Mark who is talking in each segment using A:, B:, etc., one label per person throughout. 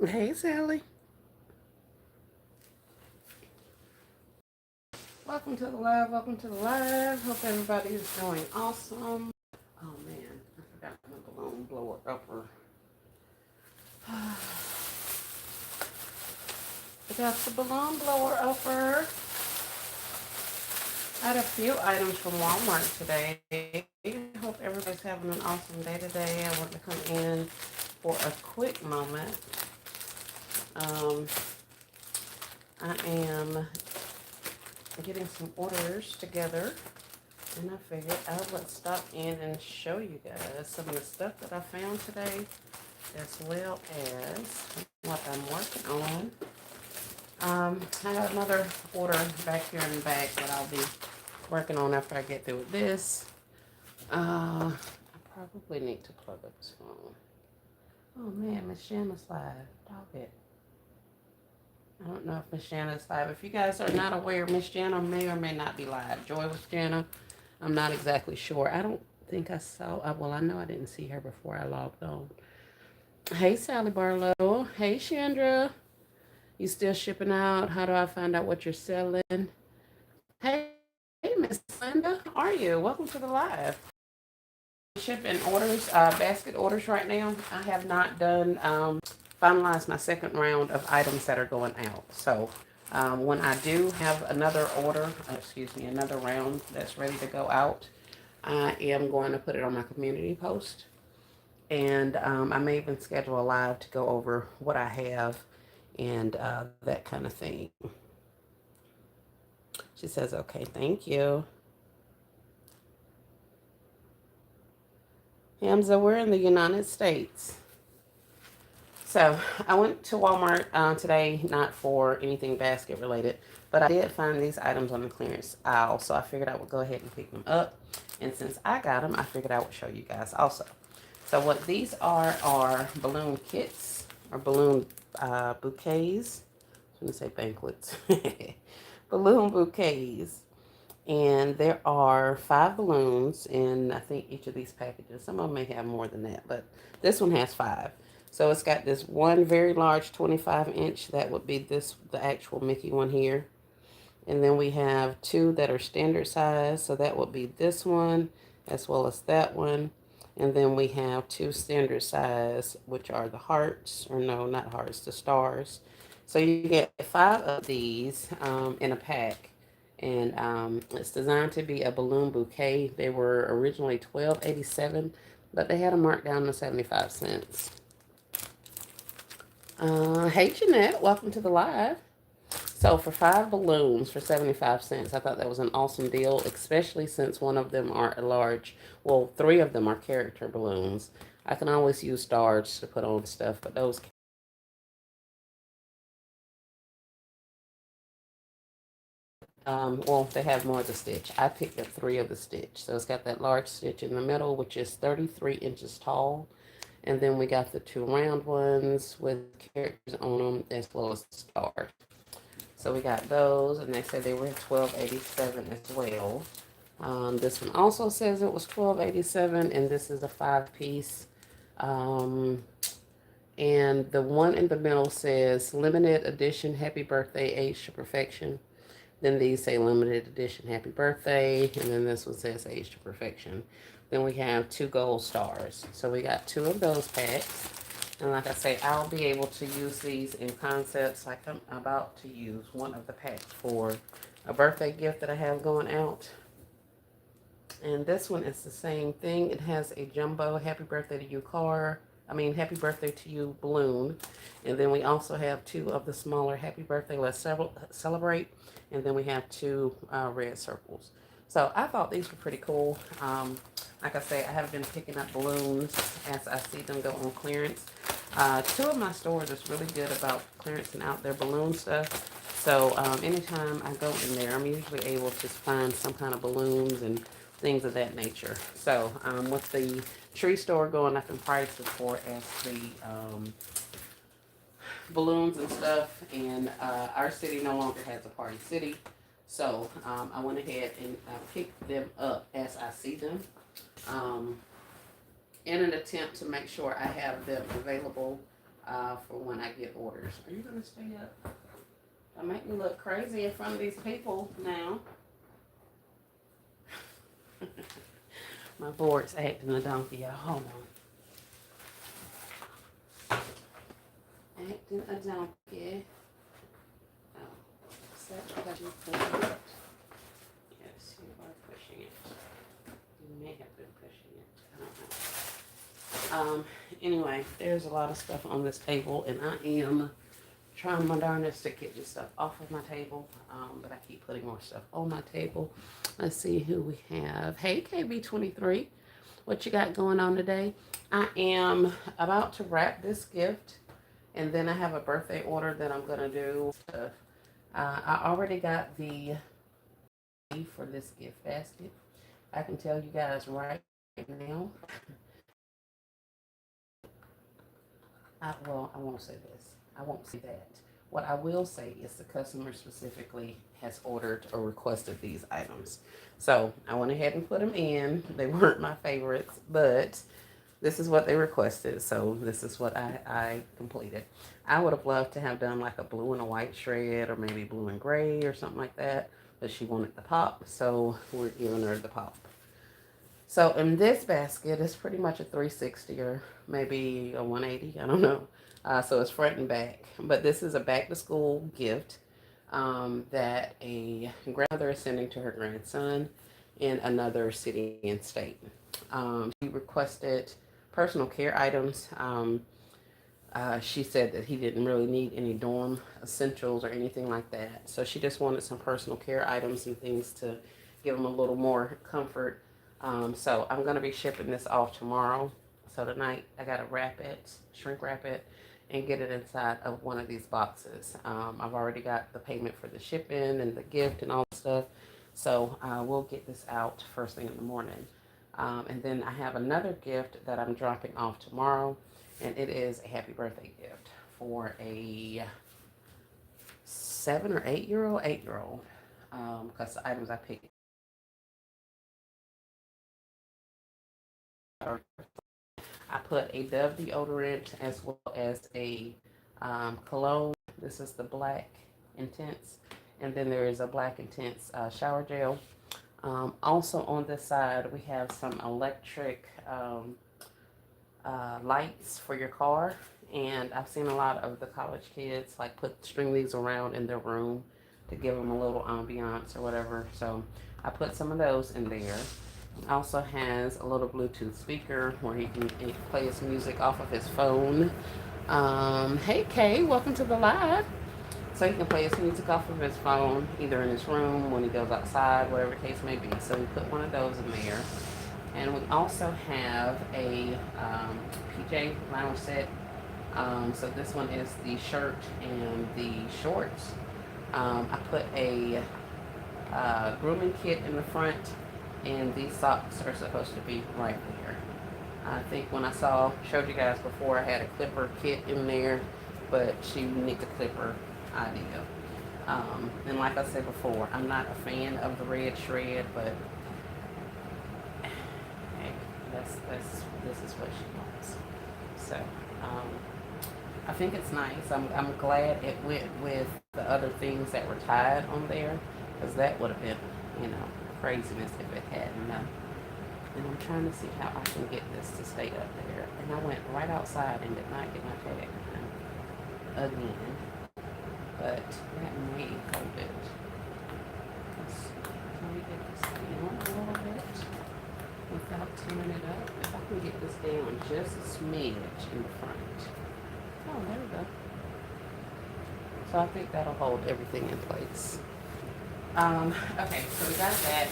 A: Hey, Sally. Welcome to the live. Welcome to the live. Hope everybody is doing awesome. Oh man, I forgot my balloon blower upper. I got the balloon blower upper. I had a few items from Walmart today. Hope everybody's having an awesome day today. I want to come in for a quick moment. Um, I am getting some orders together. And I figured I would stop in and show you guys some of the stuff that I found today, as well as what I'm working on. I have another order back here in the bag that I'll be working on after I get through with this. I probably need to plug up this phone. Oh man, Miss Shanna's live. Dog it. I don't know if Miss Shanna's live. If you guys are not aware, Miss Shanna may or may not be live. Joy with Shanna. I'm not exactly sure. I don't think I saw. Well, I know I didn't see her before I logged on. Hey, Sally Barlow. Hey, Chandra. You still shipping out? How do I find out what you're selling? Hey, Miss Linda. How are you? Welcome to the live. Shipping orders, basket orders right now. I have not done finalized my second round of items that are going out. So when I do have another order, another round that's ready to go out, I am going to put it on my community post. And I may even schedule a live to go over what I have and that kind of thing. She says, okay, thank you. Hamza, we're in the United States. So I went to Walmart today, not for anything basket related, but I did find these items on the clearance aisle. So I figured I would go ahead and pick them up. And since I got them, I figured I would show you guys also. So what these are balloon kits or balloon bouquets. I was going to say banquets. Balloon bouquets. And there are 5 balloons in, I think, each of these packages. Some of them may have more than that, but this one has 5. So it's got this one very large 25-inch. That would be the actual Mickey one here. And then we have 2 that are standard size. So that would be this one as well as that one. And then we have 2 standard size, which are the hearts, or no, not hearts, the stars. So you get 5 of these in a pack. And it's designed to be a balloon bouquet. They were originally $12.87, but they had a markdown to 75 cents. Hey, Jeanette, welcome to the live. So for 5 balloons for 75 cents, I thought that was an awesome deal, especially since one of them are a large, well, 3 of them are character balloons. I can always use stars to put on stuff, but those, well, they have more of the stitch. I picked up 3 of the stitch. So it's got that large stitch in the middle, which is 33 inches tall. And then we got the 2 round ones with characters on them as well as stars. So we got those, and they said they were $12.87 as well. This one also says it was $12.87, and this is a 5-piece. Um, and the one in the middle says limited edition Happy Birthday Age to Perfection. Then these say limited edition Happy Birthday, and then this one says Age to Perfection. Then we have 2 gold stars. So we got 2 of those packs. And like I say, I'll be able to use these in concepts like I'm about to use one of the packs for a birthday gift that I have going out. And this one is the same thing. It has a jumbo Happy Birthday to You car. Happy Birthday to You balloon. And then we also have 2 of the smaller Happy Birthday Let's Celebrate. And then we have 2 red circles. So I thought these were pretty cool. Like I say, I have been picking up balloons as I see them go on clearance. 2 of my stores is really good about clearancing out their balloon stuff. So anytime I go in there, I'm usually able to find some kind of balloons and things of that nature. So with the tree store going up in prices for as the balloons and stuff, and our city no longer has a party city. So I went ahead and picked them up as I see them in an attempt to make sure I have them available for when I get orders. Are you going to stay up? Don't make me look crazy in front of these people now. My board's acting a donkey, y'all. Hold on. Acting a donkey. Oh, is that because you pushing it? Yes, you are pushing it. You may have been pushing it. I don't know. Anyway, there's a lot of stuff on this table, and I am trying my darndest to get this stuff off of my table, but I keep putting more stuff on my table. Let's see who we have. Hey, KB23, what you got going on today? I am about to wrap this gift, and then I have a birthday order that I'm going to do. I already got the for this gift basket. I can tell you guys right now. I won't say this. I won't say that. What I will say is the customer specifically has ordered or requested these items. So I went ahead and put them in. They weren't my favorites, but this is what they requested. So this is what I completed. I would have loved to have done like a blue and a white shred, or maybe blue and gray or something like that. But she wanted the pop, so we're giving her the pop. So in this basket, it's pretty much a 360 or maybe a 180. I don't know. So it's front and back. But this is a back to school gift that a grandmother is sending to her grandson in another city and state. She requested personal care items. She said that he didn't really need any dorm essentials or anything like that. So she just wanted some personal care items and things to give him a little more comfort. So I'm going to be shipping this off tomorrow. So tonight I got to wrap it, shrink wrap it, and get it inside of one of these boxes. I've already got the payment for the shipping and the gift and all that stuff. So we'll get this out first thing in the morning. And then I have another gift that I'm dropping off tomorrow. And it is a happy birthday gift for a 7 or 8 year old, 8-year-old. Because the items I picked. I put a Dove deodorant as well as a cologne. This is the Black Intense. And then there is a Black Intense shower gel. Also on this side, we have some electric lights for your car. And I've seen a lot of the college kids like string these around in their room to give them a little ambiance or whatever. So I put some of those in there. Also has a little Bluetooth speaker where he can play his music off of his phone. Hey Kay, welcome to the live. So he can play his music off of his phone, either in his room, when he goes outside, whatever the case may be. So we put one of those in there. And we also have a PJ lounge set. So this one is the shirt and the shorts. I put a grooming kit in the front. And these socks are supposed to be right there. I think when I showed you guys before, I had a clipper kit in there, but she needs a clipper idea. And like I said before, I'm not a fan of the red shred, but hey, this is what she wants. So I think it's nice. I'm glad it went with the other things that were tied on there, because that would have been, craziness if it hadn't. And I'm trying to see how I can get this to stay up there. And I went right outside and did not get my tag again. But that may hold it. Can we get this down a little bit without tearing it up? If I can get this down just a smidge in the front. Oh, there we go. So I think that'll hold everything in place. Okay, so we got that.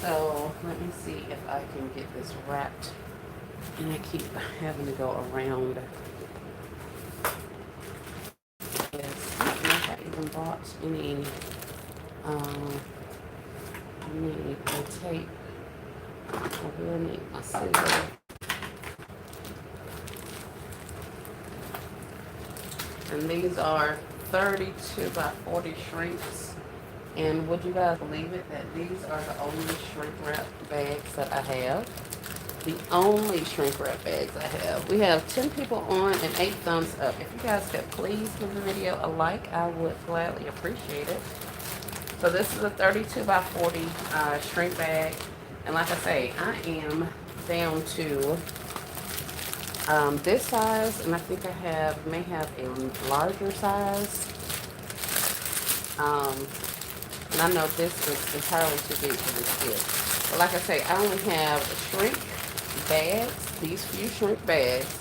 A: So let me see if I can get this wrapped. And I keep having to go around. Yes, I don't know if I even bought any tape. I will need my scissors. And these are 32 by 40 shrinks. And would you guys believe it that these are the only shrink wrap bags that I have? the only shrink wrap bags I have. We have 10 people on and 8 thumbs up. If you guys could please give the video a like, I would gladly appreciate it. So this is a 32 by 40 shrink bag. And like I say, I am down to this size, and I think I may have a larger size. And I know this is entirely too big for this kid. But like I say, I only have shrink bags, these few shrink bags,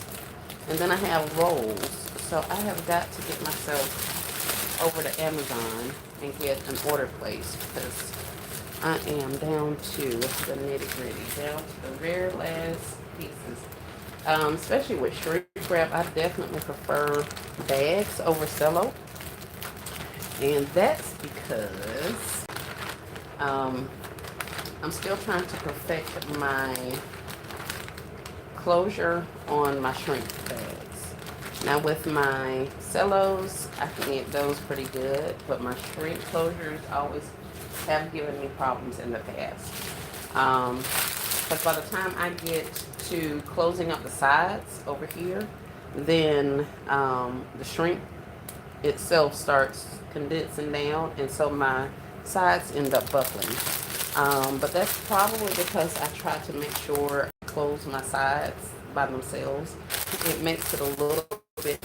A: and then I have rolls. So I have got to get myself over to Amazon and get an order placed, because I am down to the nitty gritty, down to the very last pieces. Especially with shrink wrap, I definitely prefer bags over cello. And that's because I'm still trying to perfect my closure on my shrink bags. Now with my cellos, I can get those pretty good, but my shrink closures always have given me problems in the past. Because by the time I get to closing up the sides over here, then the shrink itself starts condensing down, and so my sides end up buckling. But that's probably because I try to make sure I close my sides by themselves. It makes it a little bit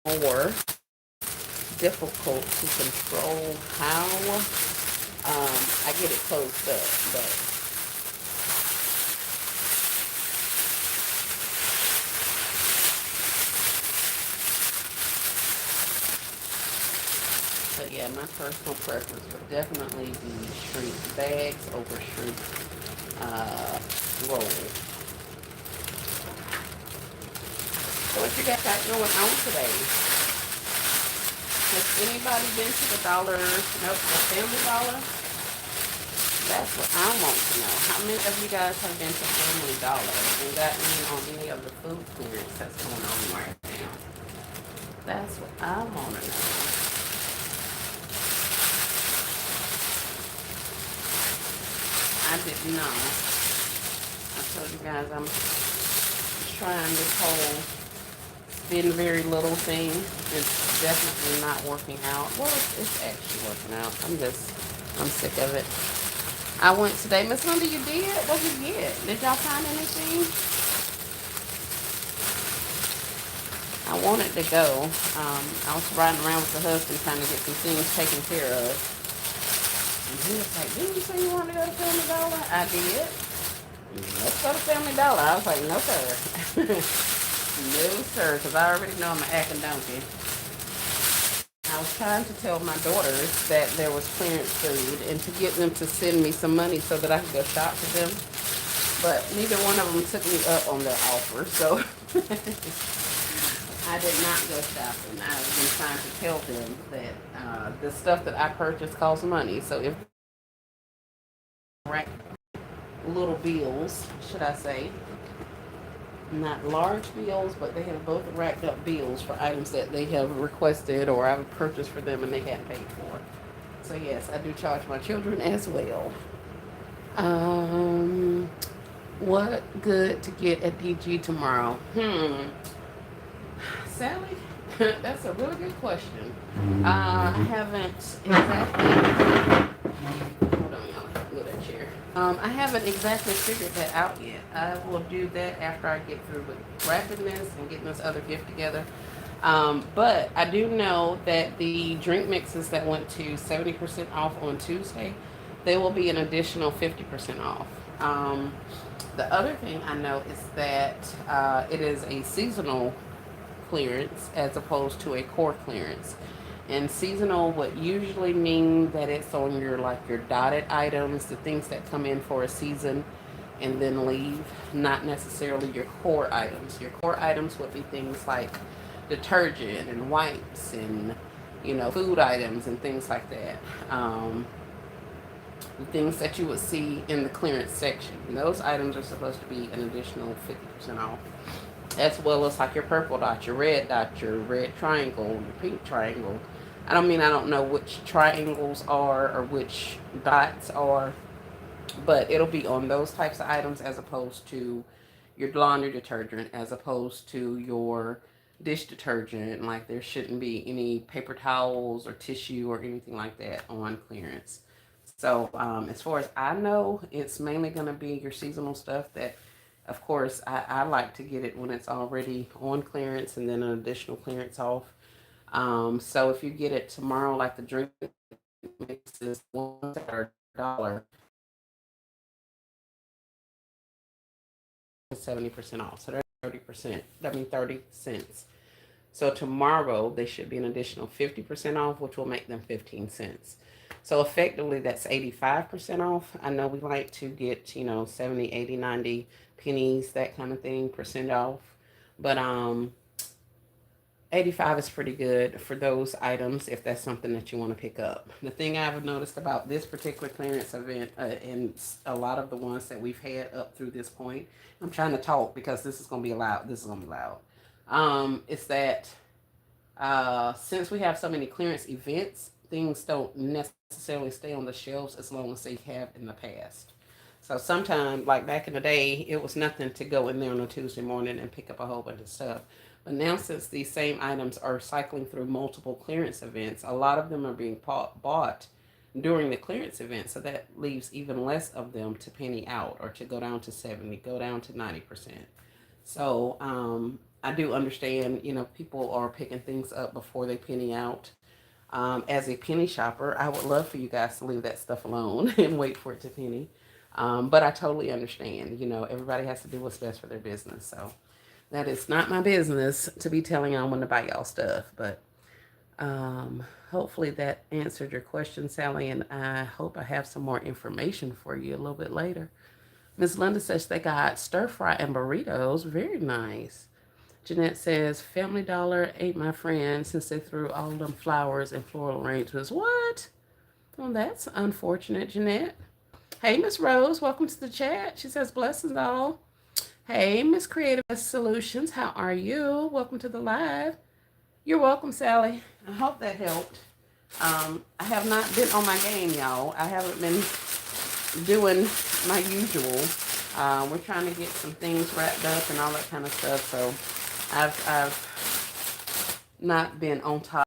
A: more difficult to control how I get it closed up. But yeah, my personal preference would definitely be shrink bags over shrink rolls. So what you guys got going on today? Has anybody been to the the Family Dollar? That's what I want to know. How many of you guys have been to Family Dollar and gotten in on any of the food clearance that's going on right now? That's what I want to know. I didn't know. I told you guys I'm trying this whole spend very little thing. It's definitely not working out. Well, it's actually working out. I'm sick of it. I went today. Miss Linda, you did? What did you get? Did y'all find anything? I wanted to go. I was riding around with the husband trying to get some things taken care of. And he was like, didn't you say you wanted to go to Family Dollar? I did. Let's go to Family Dollar. I was like, no, sir. No, sir, because I already know I'm an acting donkey. I was trying to tell my daughters that there was clearance food and to get them to send me some money so that I could go shop for them. But neither one of them took me up on their offer, so I did not go shopping. I've been trying to tell them that the stuff that I purchase costs money. So if little bills, should I say, not large bills, but they have both racked up bills for items that they have requested or I've purchased for them and they hadn't paid for. So yes, I do charge my children as well. What good to get at DG tomorrow? Sally, that's a really good question. I haven't exactly. Hold on, y'all. Move that chair. I haven't exactly figured that out yet. I will do that after I get through with wrapping this and getting this other gift together. But I do know that the drink mixes that went to 70% off on Tuesday, they will be an additional 50% off. The other thing I know is that it is a seasonal clearance as opposed to a core clearance. And seasonal would usually mean that it's on your dotted items, the things that come in for a season and then leave, not necessarily your core items. Your core items would be things like detergent and wipes and food items and things like that. The things that you would see in the clearance section. And those items are supposed to be an additional 50% off. As well as your purple dot, your red triangle, your pink triangle. I don't know which triangles are or which dots are, but it'll be on those types of items as opposed to your laundry detergent as opposed to your dish detergent. Like there shouldn't be any paper towels or tissue or anything like that on clearance. So as far as I know, it's mainly going to be your seasonal stuff that, of course, I like to get it when it's already on clearance and then an additional clearance off. So if you get it tomorrow, like the drink mixes, ones that are $1, 70% off. So they're 30%. I mean 30 cents. So tomorrow they should be an additional 50% off, which will make them 15 cents. So effectively that's 85% off. I know we like to get, 70, 80, 90 pennies, that kind of thing, percent off. But 85 is pretty good for those items if that's something that you want to pick up. The thing I've noticed about this particular clearance event and a lot of the ones that we've had up through this point, I'm trying to talk because this is going to be loud. This is going to be loud. Is that since we have so many clearance events, things don't necessarily stay on the shelves as long as they have in the past. So sometimes, like back in the day, it was nothing to go in there on a Tuesday morning and pick up a whole bunch of stuff. But now, since these same items are cycling through multiple clearance events, a lot of them are being bought during the clearance event. So that leaves even less of them to penny out or to go down to 70, go down to 90%. So I do understand, people are picking things up before they penny out. As a penny shopper, I would love for you guys to leave that stuff alone and wait for it to penny. But I totally understand. Everybody has to do what's best for their business. So that is not my business to be telling y'all when to buy y'all stuff. But hopefully that answered your question, Sally. And I hope I have some more information for you a little bit later. Miss Linda says they got stir fry and burritos. Very nice. Jeanette says, Family Dollar ain't my friend since they threw all them flowers and floral arrangements. What? Well, that's unfortunate, Jeanette. Hey, Miss Rose, welcome to the chat. She says, blessings all. Hey, Miss Creative Solutions, how are you? Welcome to the live. You're welcome, Sally. I hope that helped. I have not been on my game, y'all. I haven't been doing my usual. We're trying to get some things wrapped up and all that kind of stuff. So I've not been on top.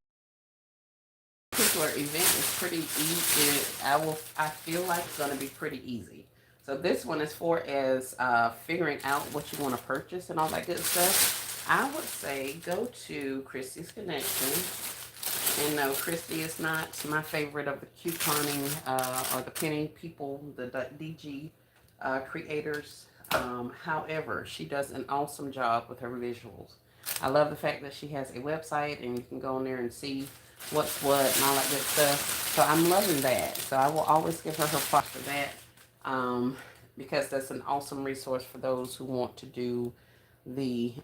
A: This particular event is pretty easy. I feel like it's going to be pretty easy. So this one, as far as figuring out what you want to purchase and all that good stuff, I would say go to Christy's Connection. And no, Christy is not my favorite of the couponing or the penny people, the DG creators. However, she does an awesome job with her visuals. I love the fact that she has a website and you can go in there and see what's what and all that good stuff. So I'm loving that. So I will always give her props for that because that's an awesome resource for those who want to do the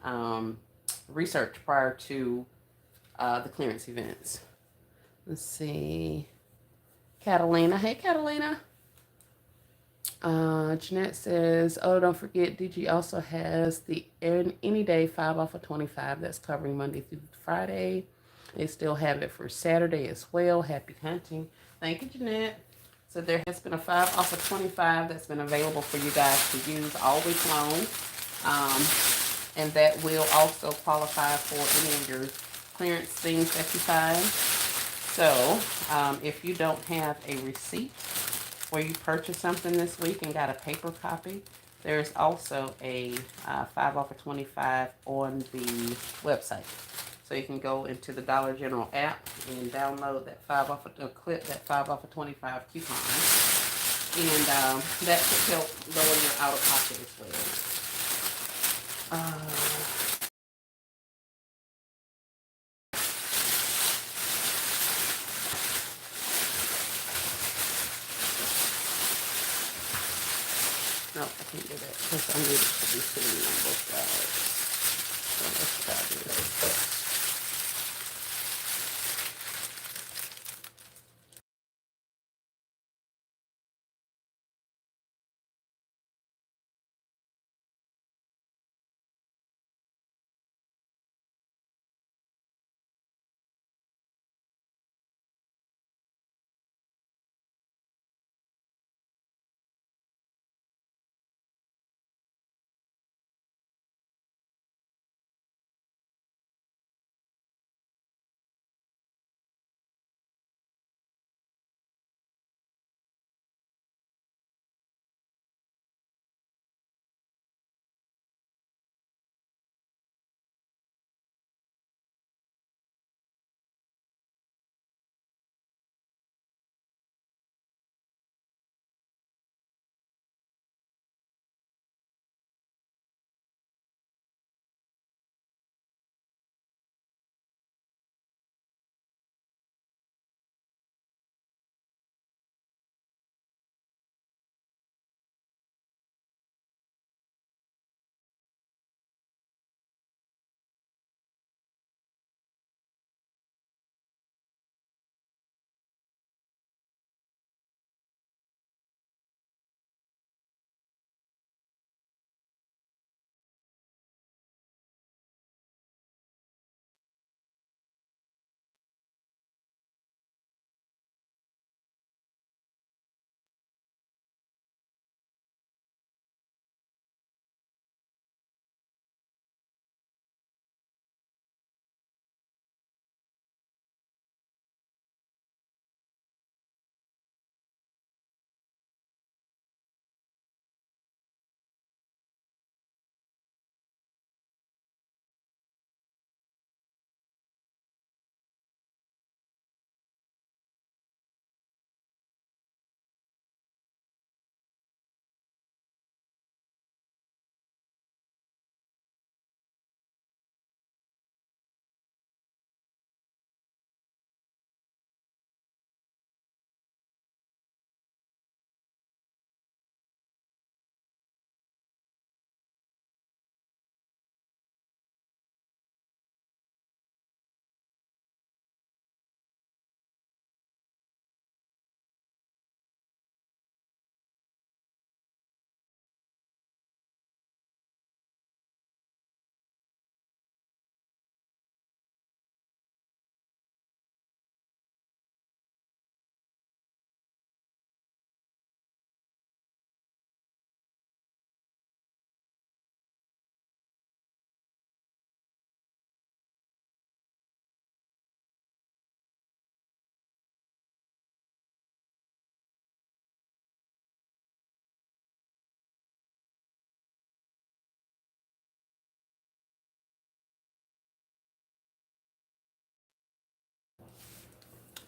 A: research prior to the clearance events. Let's see. Catalina. Hey, Catalina. Jeanette says, oh, don't forget, DG also has the Any Day 5 off of 25. That's covering Monday through Friday. They still have it for Saturday as well. Happy hunting. Thank you, Jeanette. So there has been a 5 off of 25 that's been available for you guys to use all week long. And that will also qualify for any of your clearance things that you find. So if you don't have a receipt where you purchased something this week and got a paper copy, there's also a 5 off of 25 on the website. So you can go into the Dollar General app and download that 5 off of clip, that 5 off of 25 coupon. And that should help lower your out of pocket as well. No, I can't do that because I need it to be sitting on both sides. So let's try this.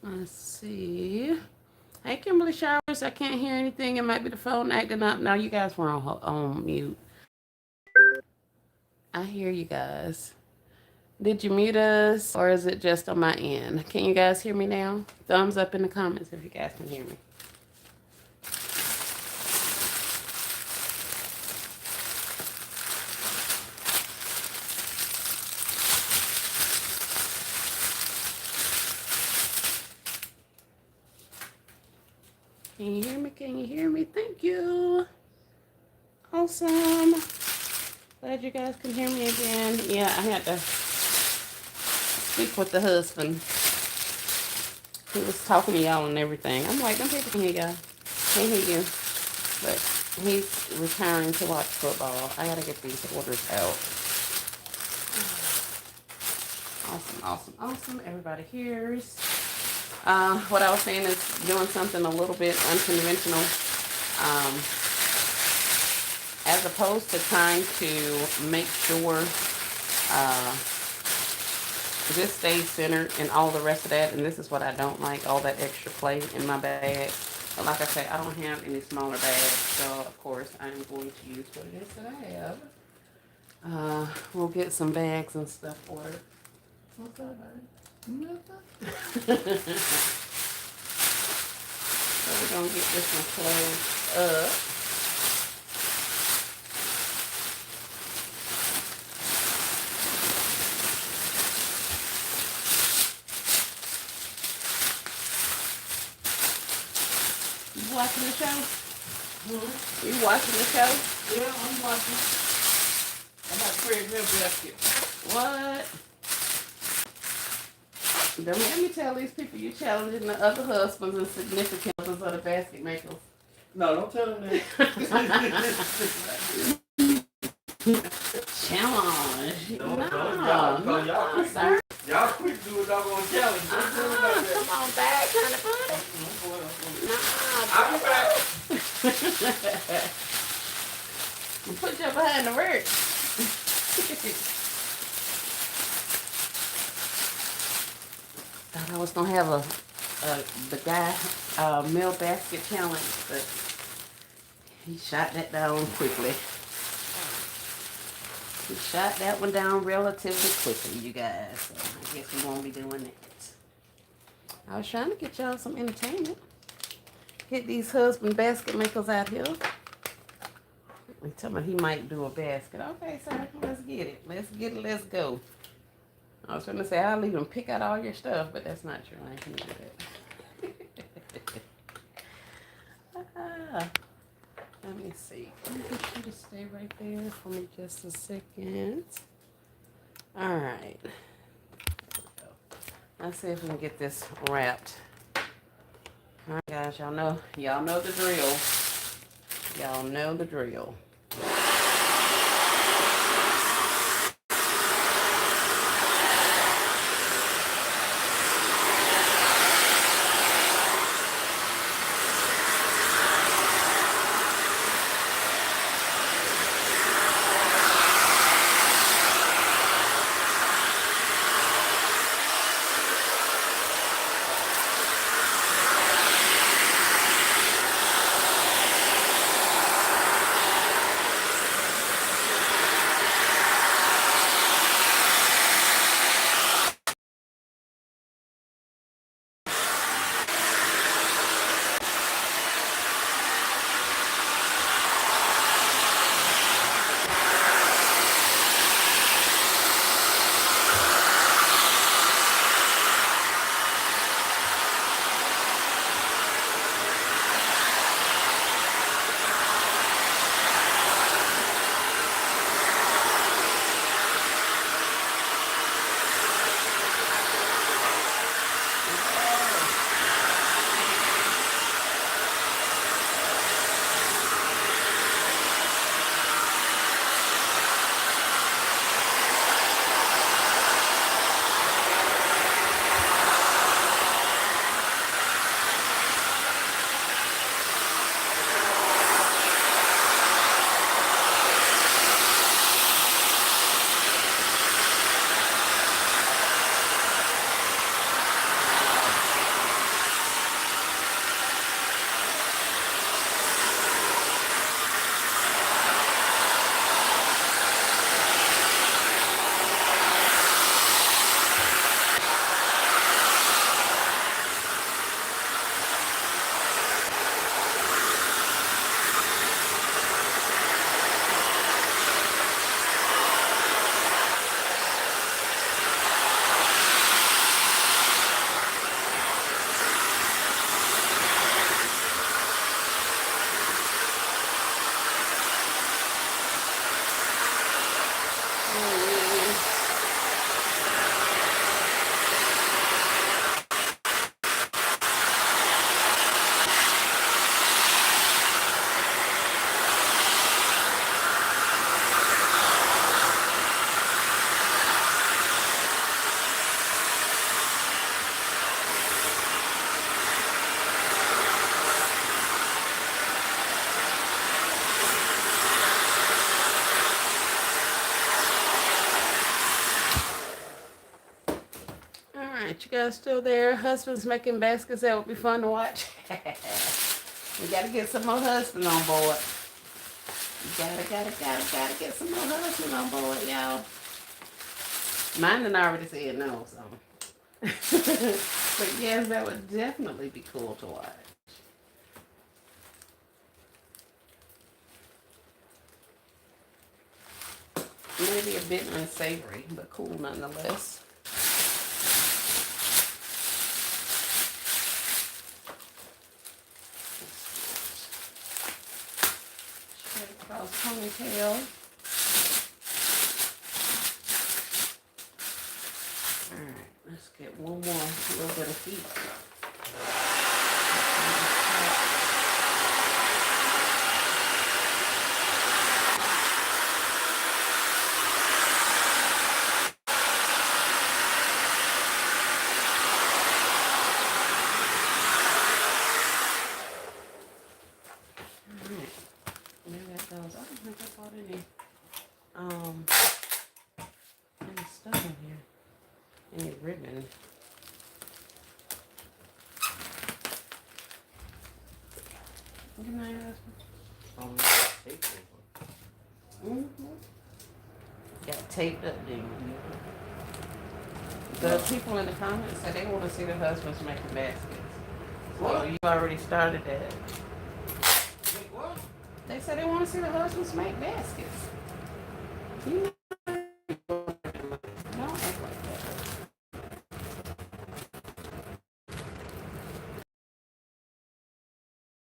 A: Let's see. Hey, Kimberly Showers. I can't hear anything. It might be the phone acting up. No, you guys were on mute. I hear you guys. Did you mute us or is it just on my end? Can you guys hear me now? Thumbs up in the comments if you guys can hear me. Can you hear me? Can you hear me? Thank you. Awesome. Glad you guys can hear me again. Yeah, I had to speak with the husband. He was talking to y'all and everything. I'm like, them people can hear y'all. Can't hear you. But he's retiring to watch football. I gotta get these orders out. Awesome, awesome, awesome. Everybody hears. What I was saying is doing something a little bit unconventional. As opposed to trying to make sure this stays centered and all the rest of that. And this is what I don't like, all that extra play in my bag. But like I said, I don't have any smaller bags. So, of course, I'm going to use what it is that I have. We'll get some bags and stuff ordered. What's up, buddy? So we're going to get this one closed up. You watching the show? Mm-hmm. You watching the show?
B: Yeah, I'm watching. I'm about to create real basket.
A: What? Don't let me tell these people you're challenging the other husbands and significant others of the basket makers.
B: No, don't tell them that.
A: Challenge.
B: No,
A: sir.
B: Y'all quick do a doggone challenge. Don't tell them about that.
A: Come on back, kind of fun.
B: I'll be back.
A: Put you behind the work. Thought I was gonna have the guy meal basket challenge, but he shot that down quickly. He shot that one down relatively quickly, you guys. So I guess we won't be doing that. I was trying to get y'all some entertainment. Get these husband basket makers out here. He told me he might do a basket. Okay, sir, let's get it. Let's get it. Let's go. I was trying to say I'll even pick out all your stuff, but that's not true. I ain't gonna do that. Let me see. Can you get you to stay right there for me just a second? All right. Let's see if we can get this wrapped. All right, guys. Y'all know the drill. Y'all know the drill. you guys still there? Husbands making baskets, that would be fun to watch. We gotta get some more husbands on board. Gotta get some more husbands on board, y'all. Mine done already said no, so. But yes, that would definitely be cool to watch. Maybe a bit unsavory, but cool nonetheless. Straight across ponytail. Alright, let's get one more little bit of heat. Any stuff in here. Any ribbon. Good night, husband. Got taped up, didn't you? The people in the comments said they want to see the husbands making baskets. So you already started that.
B: What?
A: They said they want to see the husbands make baskets. You know, don't act like that.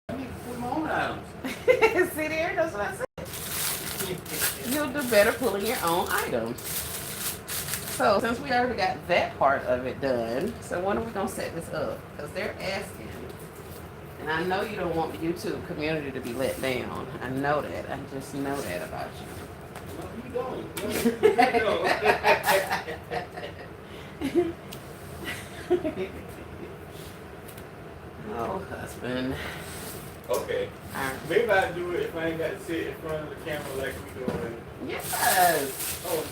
B: I need to put my own items.
A: See there? That's what I said. You'll do better pulling your own items. So since we already got that part of it done, so when are we going to set this up? Because they're asking. And I know you don't want the YouTube community to be let down. I know that. I just know that about you.
B: No, you don't.
A: Oh, husband.
B: Okay.
A: Alright.
B: Maybe I do it if I ain't got to sit in front of the camera like we doing.
A: Yes.
B: Oh,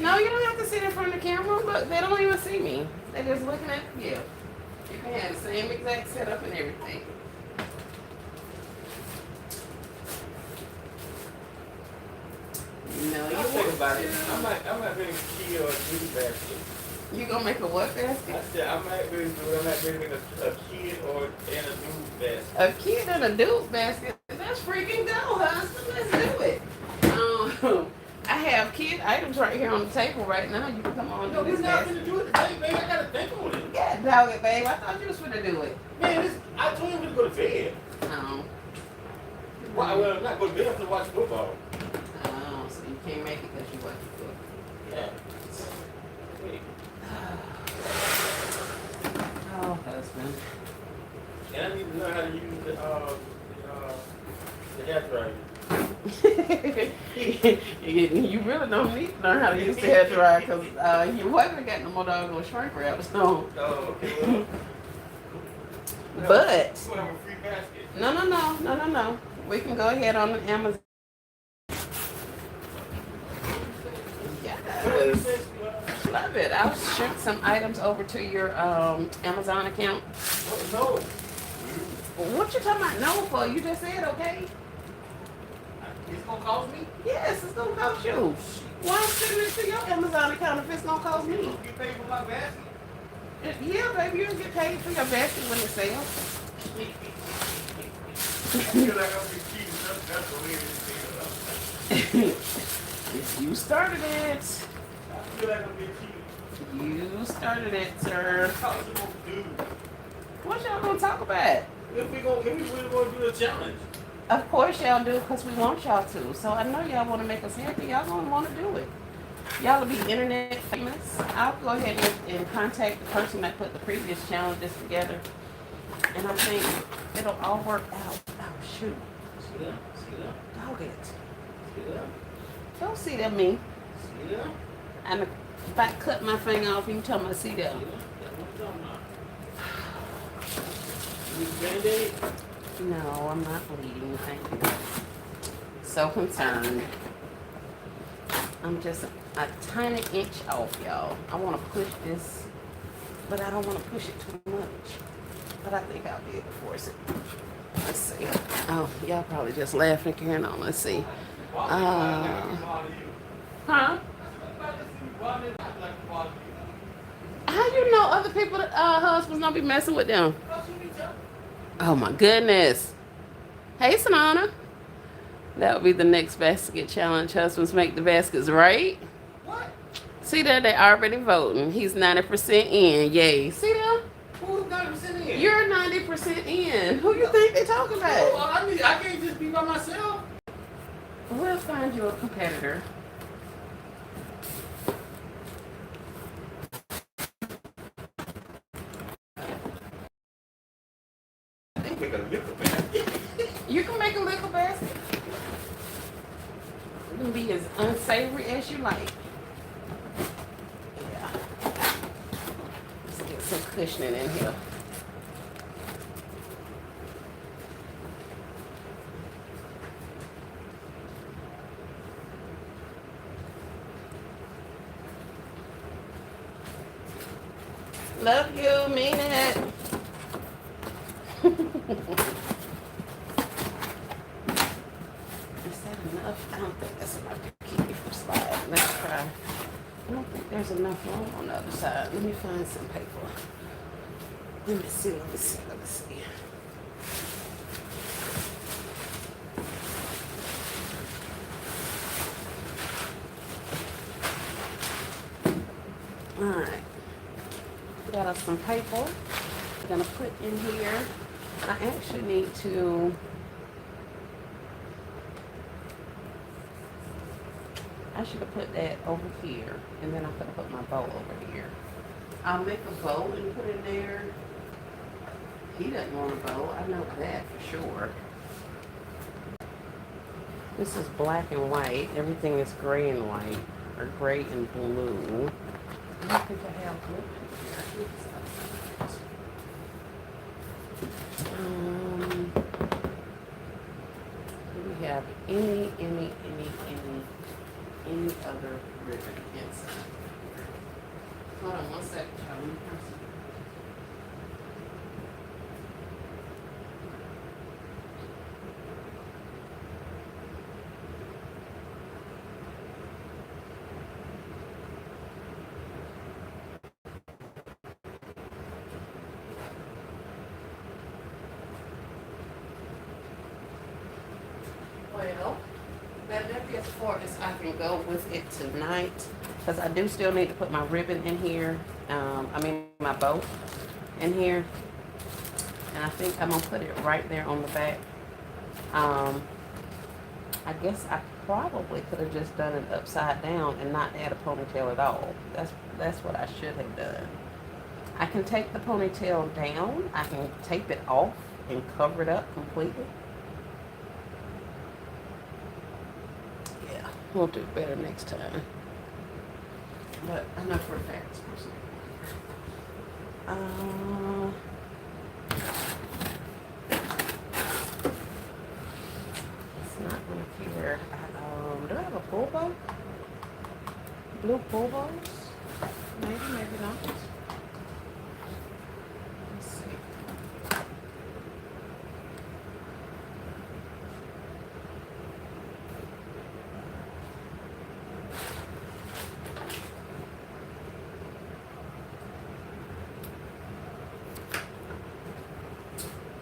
B: no.
A: No, you don't have to sit in front of the camera. Look, they don't even see me. They're just looking at the gift. You can have the same exact setup and everything. No, you
B: I'll think about it.
A: to.
B: I might make a key or a dude basket.
A: You gonna make a what
B: I
A: basket?
B: said I might really do it. I might really make a kid or and a dude basket.
A: A kid and a dude basket. Let's freaking go, husband. Let's do it. I have kid items right here on the table right now. You can come on
B: No,
A: and do
B: we're
A: this
B: not
A: basket.
B: gonna do it today, baby. I gotta think on it.
A: Yeah, dog it, babe. I thought you was finna do it.
B: Man, I told him to go to bed.
A: No.
B: Why? Well, not go to bed. I'm to watch football.
A: Oh, so you can't make it because you watch the foot.
B: Yeah. Wait.
A: Oh, husband.
B: And I need to learn how to use the hair dryer.
A: You really don't need to learn how to use the hair dryer because your wife ain't got no more doggone shrink wrap. So.
B: Oh, okay. Well,
A: But
B: you have a free basket.
A: no. We can go ahead on the Amazon. Yes. Love it. I'll shoot some items over to your Amazon account.
B: No.
A: What you talking about no for? You just said okay.
B: It's gonna cost me?
A: Yes, it's gonna cost you. Why I'm sending it to your Amazon account if it's gonna cost me?
B: You pay for my basket?
A: Yeah, baby, you'll get paid for your basket when it sells.
B: I feel like I'm being cheated. That's the way it is.
A: You started it.
B: I feel like I'm being cheated.
A: You started it, sir.
B: Talk to them, dude.
A: What y'all gonna talk about?
B: If we really want to do a challenge.
A: Of course y'all do, because we want y'all to. So I know y'all want to make us happy. Y'all gonna want to do it. Y'all will be internet famous. I'll go ahead and contact the person that put the previous challenges together. And I think it'll all work out. Oh, shoot.
B: See them?
A: Dog it.
B: See them?
A: Don't see that me.
B: See them?
A: And if I cut my finger off, you tell me to see that.
B: That's what I'm talking about. You Band-Aid?
A: No, I'm not bleeding, thank you. So concerned. I'm just a tiny inch off, y'all. I want to push this but I don't want to push it too much. But I think I'll be able to force it. Let's see. Oh, y'all probably just laughing and carrying on. Let's see. Huh? How you know other people, husbands don't be messing with them? Oh my goodness. Hey, Sanana. That would be the next basket challenge. Husbands make the baskets, right? What? See there, they already voting. He's 90% in. Yay. See there? Who's 90% in? You're 90% in. Who you think they talking about? Oh, I can't just be by myself. We'll find you a competitor. Make a liquor basket. You can make a liquor basket. You can be as unsavory as you like. Yeah. Let's get some cushioning in here. Love you, mean it. Is that enough? I don't think that's enough to keep me from sliding. Let's try. I don't think there's enough room on the other side. Let me find some paper. Let me see. Alright. Got us some paper. I'm gonna put in here. I actually need to I should have put that over here, and then I could have put my bow over here. I'll make a bow and put it there. He doesn't want a bow. I know that for sure. This is black and white. Everything is gray and white, or gray and blue. I don't think I have blue here. Do we have any other ribbon inside? Hold on one second, Charlie. Well, that'd be as far as I can go with it tonight, because I do still need to put my ribbon in here. My bow in here, and I think I'm gonna put it right there on the back. I guess I probably could have just done it upside down and not add a ponytail at all. That's what I should have done. I can take the ponytail down. I can tape it off and cover it up completely. Yeah, we'll do better next time. But I know for a fact it's supposed to be. It's not going to care. Do I have a pull bow? Blue pull bows? Maybe not. Let's see.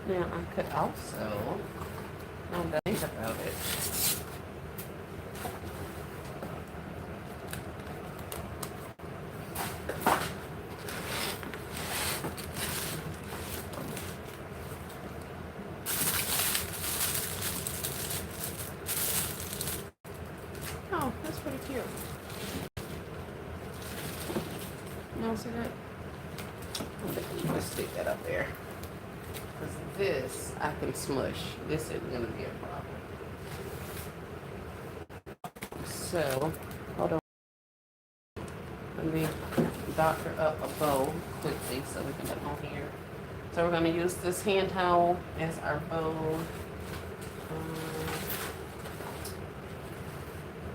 A: Now I could also, now that I think about it, oh, that's pretty cute. You see that? I think I'm gonna stick that up there. Because this, I can smush. This isn't going to be a problem. So, hold on. Let me doctor up a bow quickly so we can put on here. So we're going to use this hand towel as our bow.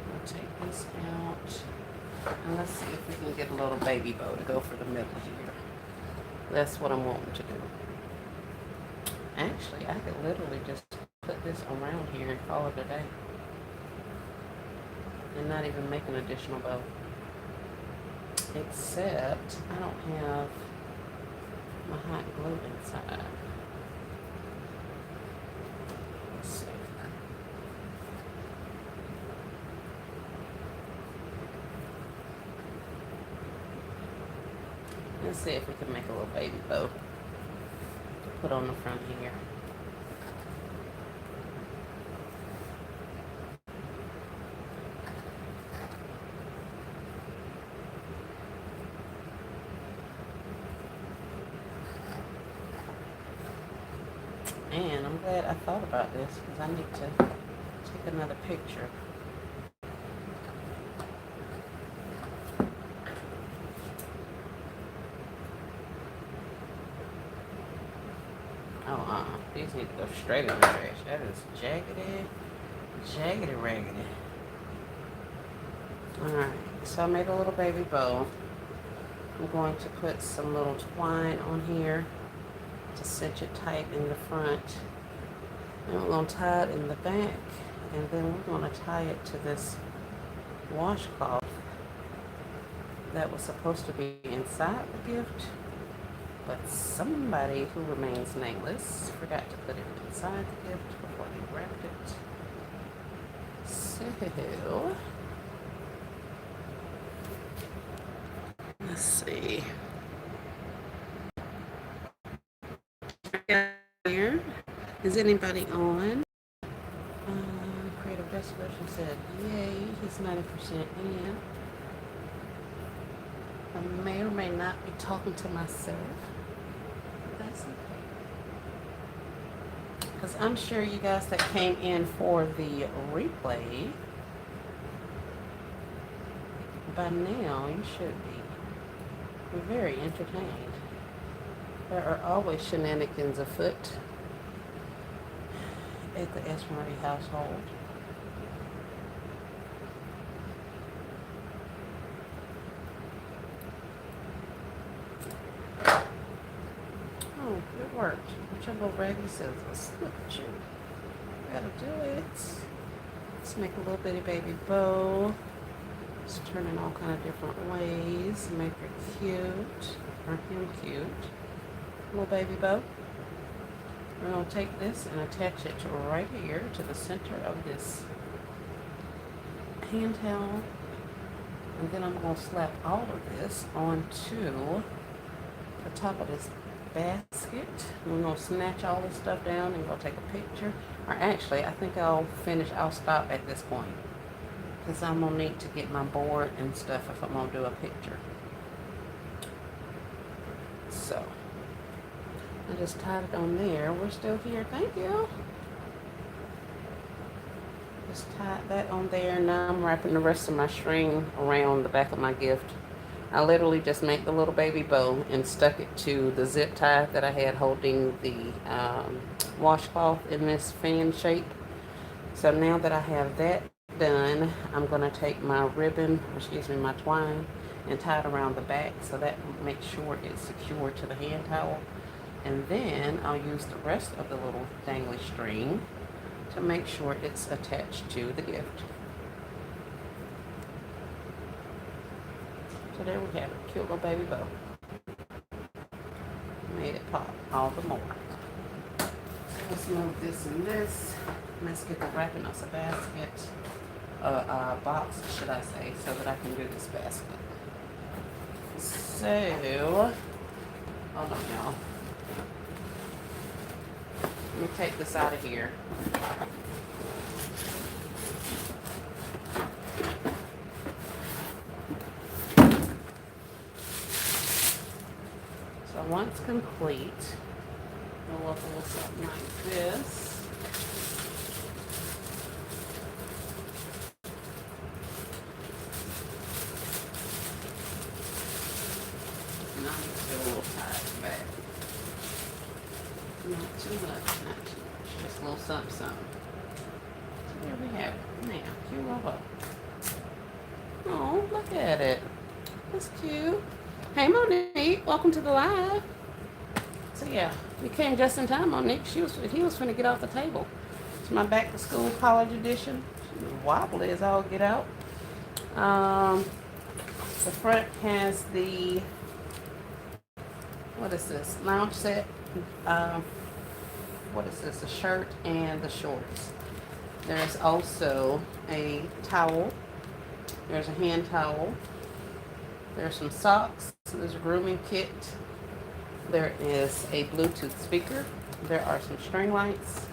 A: We'll take this out. And let's see if we can get a little baby bow to go for the middle here. That's what I'm wanting to do. Actually, I could literally just put this around here and call it a day. And not even make an additional bow. Except I don't have my hot glue inside. Let's see. Let's see if we can make a little baby bow to put on the front here. And I'm glad I thought about this because I need to take another picture. Oh, these need to go straight in the trash. That is jaggedy raggedy. Alright, so I made a little baby bow. I'm going to put some little twine on here to cinch it tight in the front. And we're going to tie it in the back. And then we're going to tie it to this washcloth that was supposed to be inside the gift. But somebody who remains nameless forgot to put it inside the gift before they wrapped it. So, let's see. Here. Is anybody on? Creative Best Version said, yay, he's 90% in. I may or may not be talking to myself. That's okay. Because I'm sure you guys that came in for the replay, by now you should be very entertained. There are always shenanigans afoot at the S. Murray household. Oh, it worked. With your little raggedy scissors. Look at you. Gotta do it. Let's make a little bitty baby bow. Just turn in all kind of different ways. Make her cute. Or him cute. Little baby bow. We're going to take this and attach it right here to the center of this hand towel. And then I'm going to slap all of this onto the top of this basket. We're going to snatch all this stuff down and go take a picture. Or actually, I think I'll stop at this point. Because I'm going to need to get my board and stuff if I'm going to do a picture. So, I just tied it on there. We're still here. Thank you. Just tied that on there. Now I'm wrapping the rest of my string around the back of my gift. I literally just made the little baby bow and stuck it to the zip tie that I had holding the washcloth in this fan shape. So now that I have that done, I'm going to take my ribbon, my twine, and tie it around the back so that makes sure it's secure to the hand towel. And then I'll use the rest of the little dangly string to make sure it's attached to the gift. So there we have it, cute little baby bow. Made it pop all the more. Let's move this and this. Let's get the wrapping us a basket, box, should I say, so that I can do this basket. So, hold on, y'all. Let me take this out of here. So once complete, we'll look a little something like this. Now I'm just a little tied back. Not too much. Just a little something, something. So there we have it. Now, cute little bow. Oh, look at it. That's cute. Hey, Monique. Welcome to the live. yeah, we came just in time on Nick. He was finna get off the table. It's my back to school college edition. Wobbly as all get out. The front has the, what is this, lounge set. Um, what is this, the shirt and the shorts. There's also a towel. There's a hand towel. There's some socks. There's a grooming kit. There is a Bluetooth speaker. There are some string lights,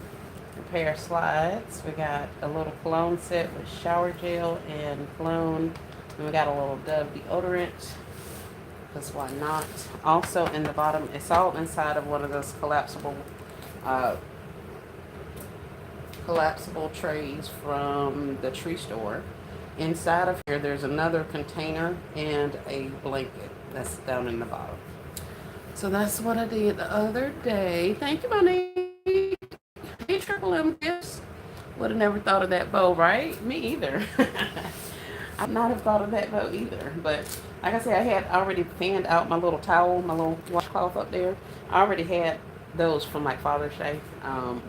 A: a pair of slides. We got a little cologne set with shower gel and cologne. And we got a little Dove deodorant, because why not? Also in the bottom, it's all inside of one of those collapsible trays from the tree store. Inside of here, there's another container and a blanket that's down in the bottom. So that's what I did the other day. Thank you, Monique. Hey, Triple M Gifts. Would have never thought of that bow, right? Me either. I'd not have thought of that bow either. But like I said, I had already fanned out my little towel, my little washcloth up there. I already had those from like Father's Day,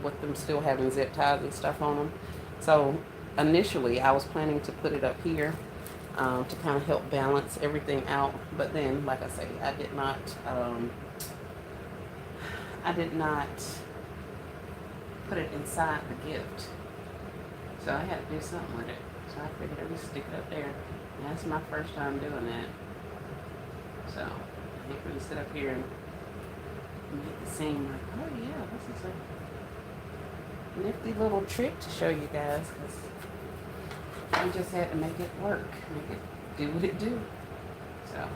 A: with them still having zip ties and stuff on them. So initially, I was planning to put it up here to kind of help balance everything out. But then, like I say, I did not put it inside the gift. So I had to do something with it. So I figured I'd just stick it up there. And that's my first time doing that. So I think we can sit up here and make it seem like, oh yeah, this is a nifty little trick to show you guys. Because we just had to make it work. Make it do what it do. So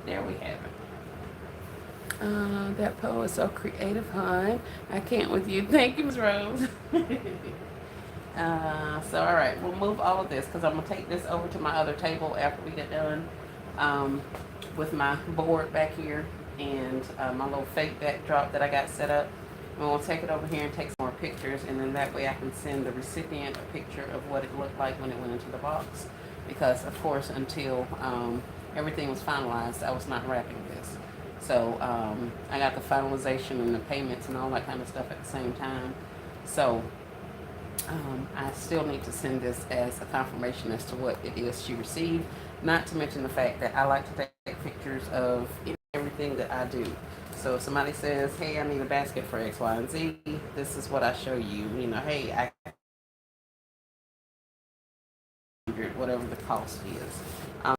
A: there we have it. That poem is so creative, hon. I can't with you. Thank you, Ms. Rose. So, all right, we'll move all of this because I'm going to take this over to my other table after we get done with my board back here and my little fake backdrop that I got set up. And we'll take it over here and take some more pictures, and then that way I can send the recipient a picture of what it looked like when it went into the box. Because, of course, until everything was finalized, I was not wrapping this. So I got the finalization and the payments and all that kind of stuff at the same time. So I still need to send this as a confirmation as to what it is she received. Not to mention the fact that I like to take pictures of everything that I do. So if somebody says, hey, I need a basket for X, Y, and Z, this is what I show you. You know, hey, I whatever the cost is.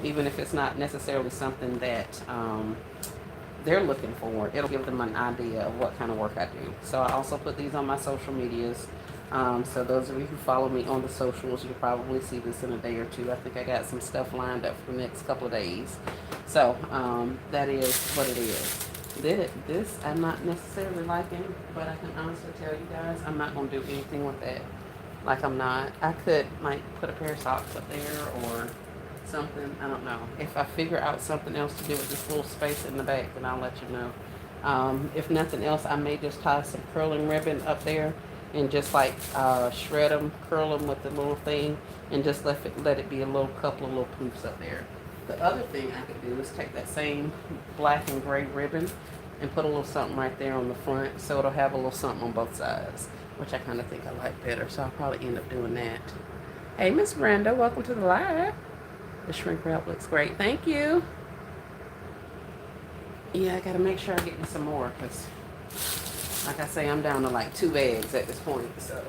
A: Even if it's not necessarily something that they're looking for, it'll give them an idea of what kind of work I do. So I also put these on my social medias. So those of you who follow me on the socials, you'll probably see this in a day or two. I think I got some stuff lined up for the next couple of days. So that is what it is. This I'm not necessarily liking, but I can honestly tell you guys, I'm not going to do anything with that. Like I'm not. I could like put a pair of socks up there or something. I don't know. If I figure out something else to do with this little space in the back, then I'll let you know. If nothing else, I may just tie some curling ribbon up there and just like shred them, curl them with the little thing, and just let it be a couple of little poofs up there. The other thing I could do is take that same black and gray ribbon and put a little something right there on the front, so it'll have a little something on both sides, which I kind of think I like better. So I'll probably end up doing that. Hey, Miss Brenda, welcome to the live. The shrink wrap looks great. Thank you. Yeah, I gotta make sure I get me some more because, like I say, I'm down to like 2 eggs at this point. So.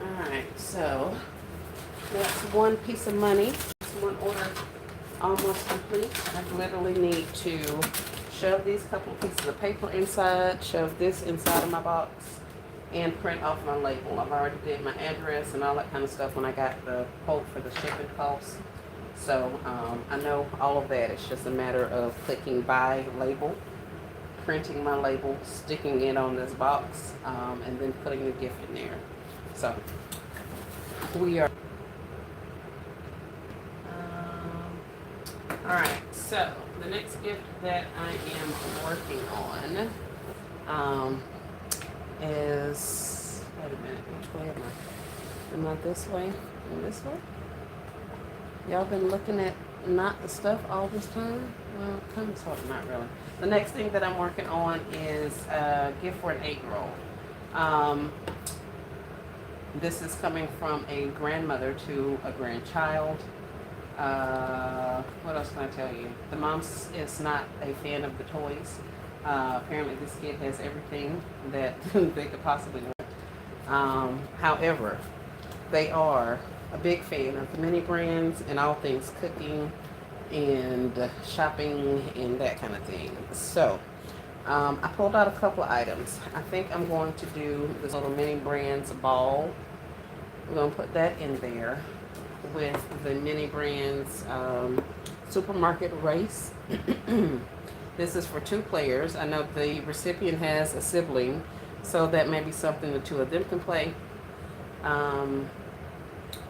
A: Alright, so that's one piece of money. That's one order almost complete. I literally need to shove these couple of pieces of paper inside, shove this inside of my box, and print off my label. I've already did my address and all that kind of stuff when I got the quote for the shipping costs. So I know all of that. It's just a matter of clicking buy label, printing my label, sticking it on this box, and then putting the gift in there. So we are. All right. So the next gift that I am working on is, wait a minute, which way am I? Am I this way and this way? Y'all been looking at not the stuff all this time? Well, kind of, sort of, not really. The next thing that I'm working on is a gift for an 8-year-old. This is coming from a grandmother to a grandchild. What else can I tell you? The mom is not a fan of the toys. Apparently, this kid has everything that they could possibly want. However, they are a big fan of the mini brands and all things cooking and shopping and that kind of thing. So, I pulled out a couple of items. I think I'm going to do this little mini brands ball. We're going to put that in there with the mini brands supermarket race. This is for 2 players. I know the recipient has a sibling, so that may be something the 2 of them can play.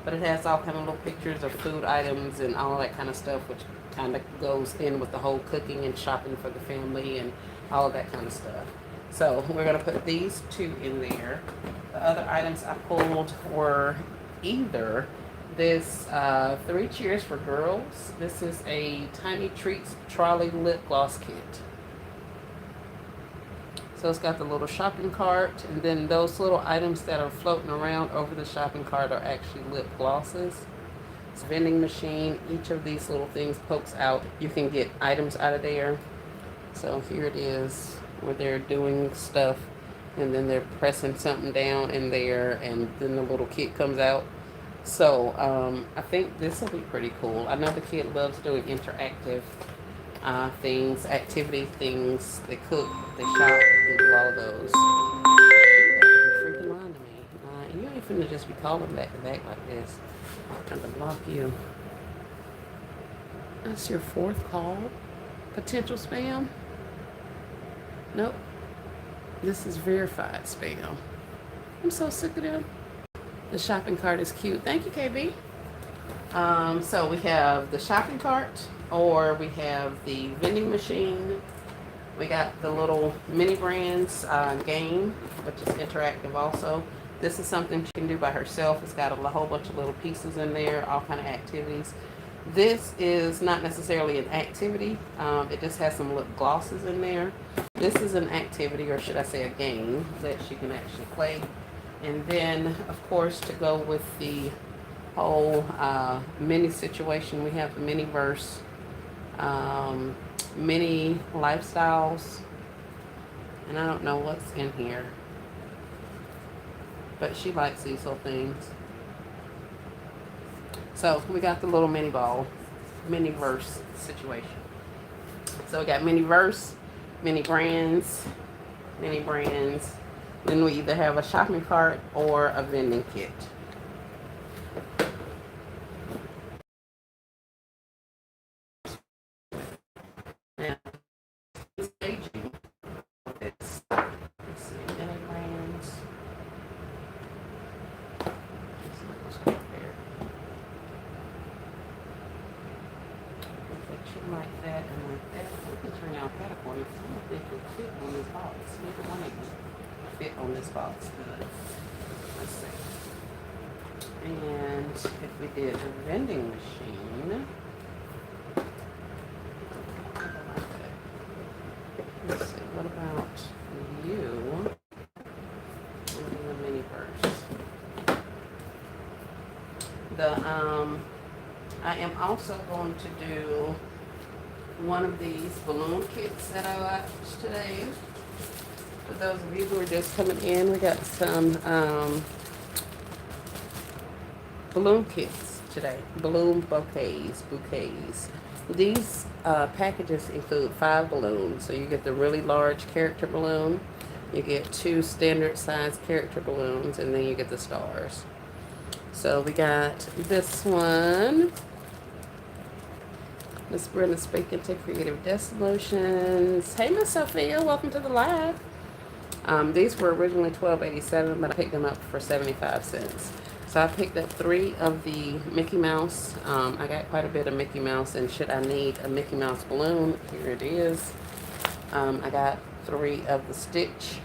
A: But it has all kind of little pictures of food items and all that kind of stuff, which kind of goes in with the whole cooking and shopping for the family and all of that kind of stuff. So we're going to put these 2 in there. The other items I pulled were either this 3 Cheers for Girls. This is a Tiny Treats Trolley Lip Gloss Kit. So it's got the little shopping cart, and then those little items that are floating around over the shopping cart are actually lip glosses. It's a vending machine. Each of these little things pokes out. You can get items out of there. So here it is, where they're doing stuff, and then they're pressing something down in there, and then the little kit comes out. So I think this will be pretty cool. I know the kid loves doing interactive things, activity things. They cook, they shop, they do all of those. You're freaking lying to me. You ain't finna just be calling back to back like this. I'm trying to block you. That's your 4th call. Potential spam? Nope. This is verified spam. I'm so sick of them. The shopping cart is cute. Thank you, KB. So we have the shopping cart, or we have the vending machine. We got the little mini brands game, which is interactive also. This is something she can do by herself. It's got a whole bunch of little pieces in there, all kind of activities. This is not necessarily an activity. It just has some lip glosses in there. This is an activity, or should I say a game, that she can actually play. And then, of course, to go with the whole mini situation, we have the mini verse, mini lifestyles, and I don't know what's in here, but she likes these little things. So we got the little mini ball, mini verse situation. So we got mini verse, mini brands, mini brands. Then we either have a shopping cart or a vending kit. Now, staging. Let's see, mini brands. Let's go there. Like that and like that. We can turn out categories. I don't think it fit on this box. Neither one of them fit on this box good. Let's see. And if we did a vending machine, let's see, what about you? And the mini purse. I am also going to do one of these balloon kits that I watched today. For those of you who are just coming in, we got some balloon kits today. Balloon bouquets. These packages include 5 balloons. So you get the really large character balloon, you get 2 standard size character balloons, and then you get the stars. So we got this one. Miss Brenda speaking to Creative Destinations. Hey, Miss Sophia, welcome to the live. These were originally $12.87, but I picked them up for 75 cents. So I picked up 3 of the Mickey Mouse. I got quite a bit of Mickey Mouse, and should I need a Mickey Mouse balloon, here it is. I got 3 of the Stitch.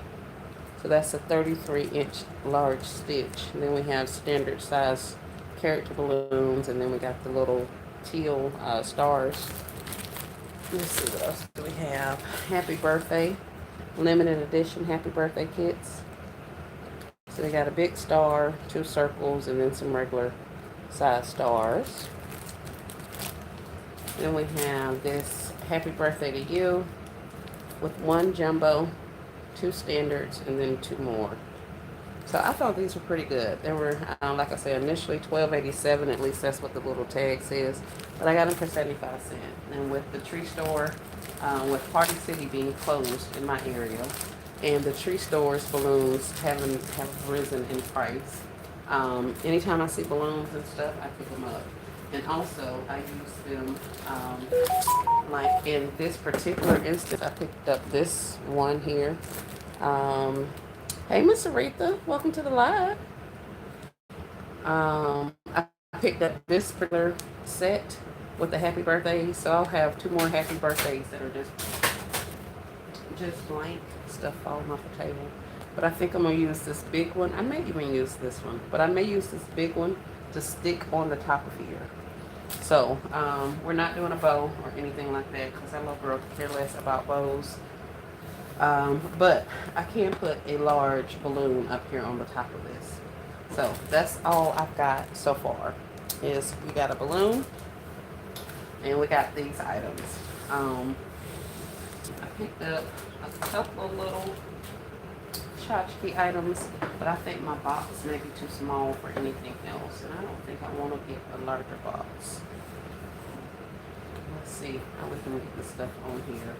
A: So that's a 33-inch large Stitch. And then we have standard size character balloons, and then we got the little teal stars. Let's see what else do we have. Happy birthday, limited edition happy birthday kits. So they got a big star, 2 circles, and then some regular size stars. Then we have this happy birthday to you with 1 jumbo, 2 standards, and then 2 more. So I thought these were pretty good. They were, like I said, initially $12.87. At least that's what the little tag says. But I got them for 75 cents. And with the tree store, with Party City being closed in my area, and the tree store's balloons have risen in price. Anytime I see balloons and stuff, I pick them up. And also, I use them, like in this particular instance, I picked up this one here. Hey, Miss Aretha, welcome to the live. I picked up this particular set with the happy birthdays, so I'll have 2 more happy birthdays that are just blank stuff falling off the table. But I think I'm gonna use this big one. I may even use this one, but I may use this big one to stick on the top of here. So we're not doing a bow or anything like that because I love girl to care less about bows. But I can put a large balloon up here on the top of this. So that's all I've got so far. Is we got a balloon and we got these items. I picked up a couple of little tchotchke items, but I think my box may be too small for anything else, and I don't think I want to get a larger box. Let's see how we can get this stuff on here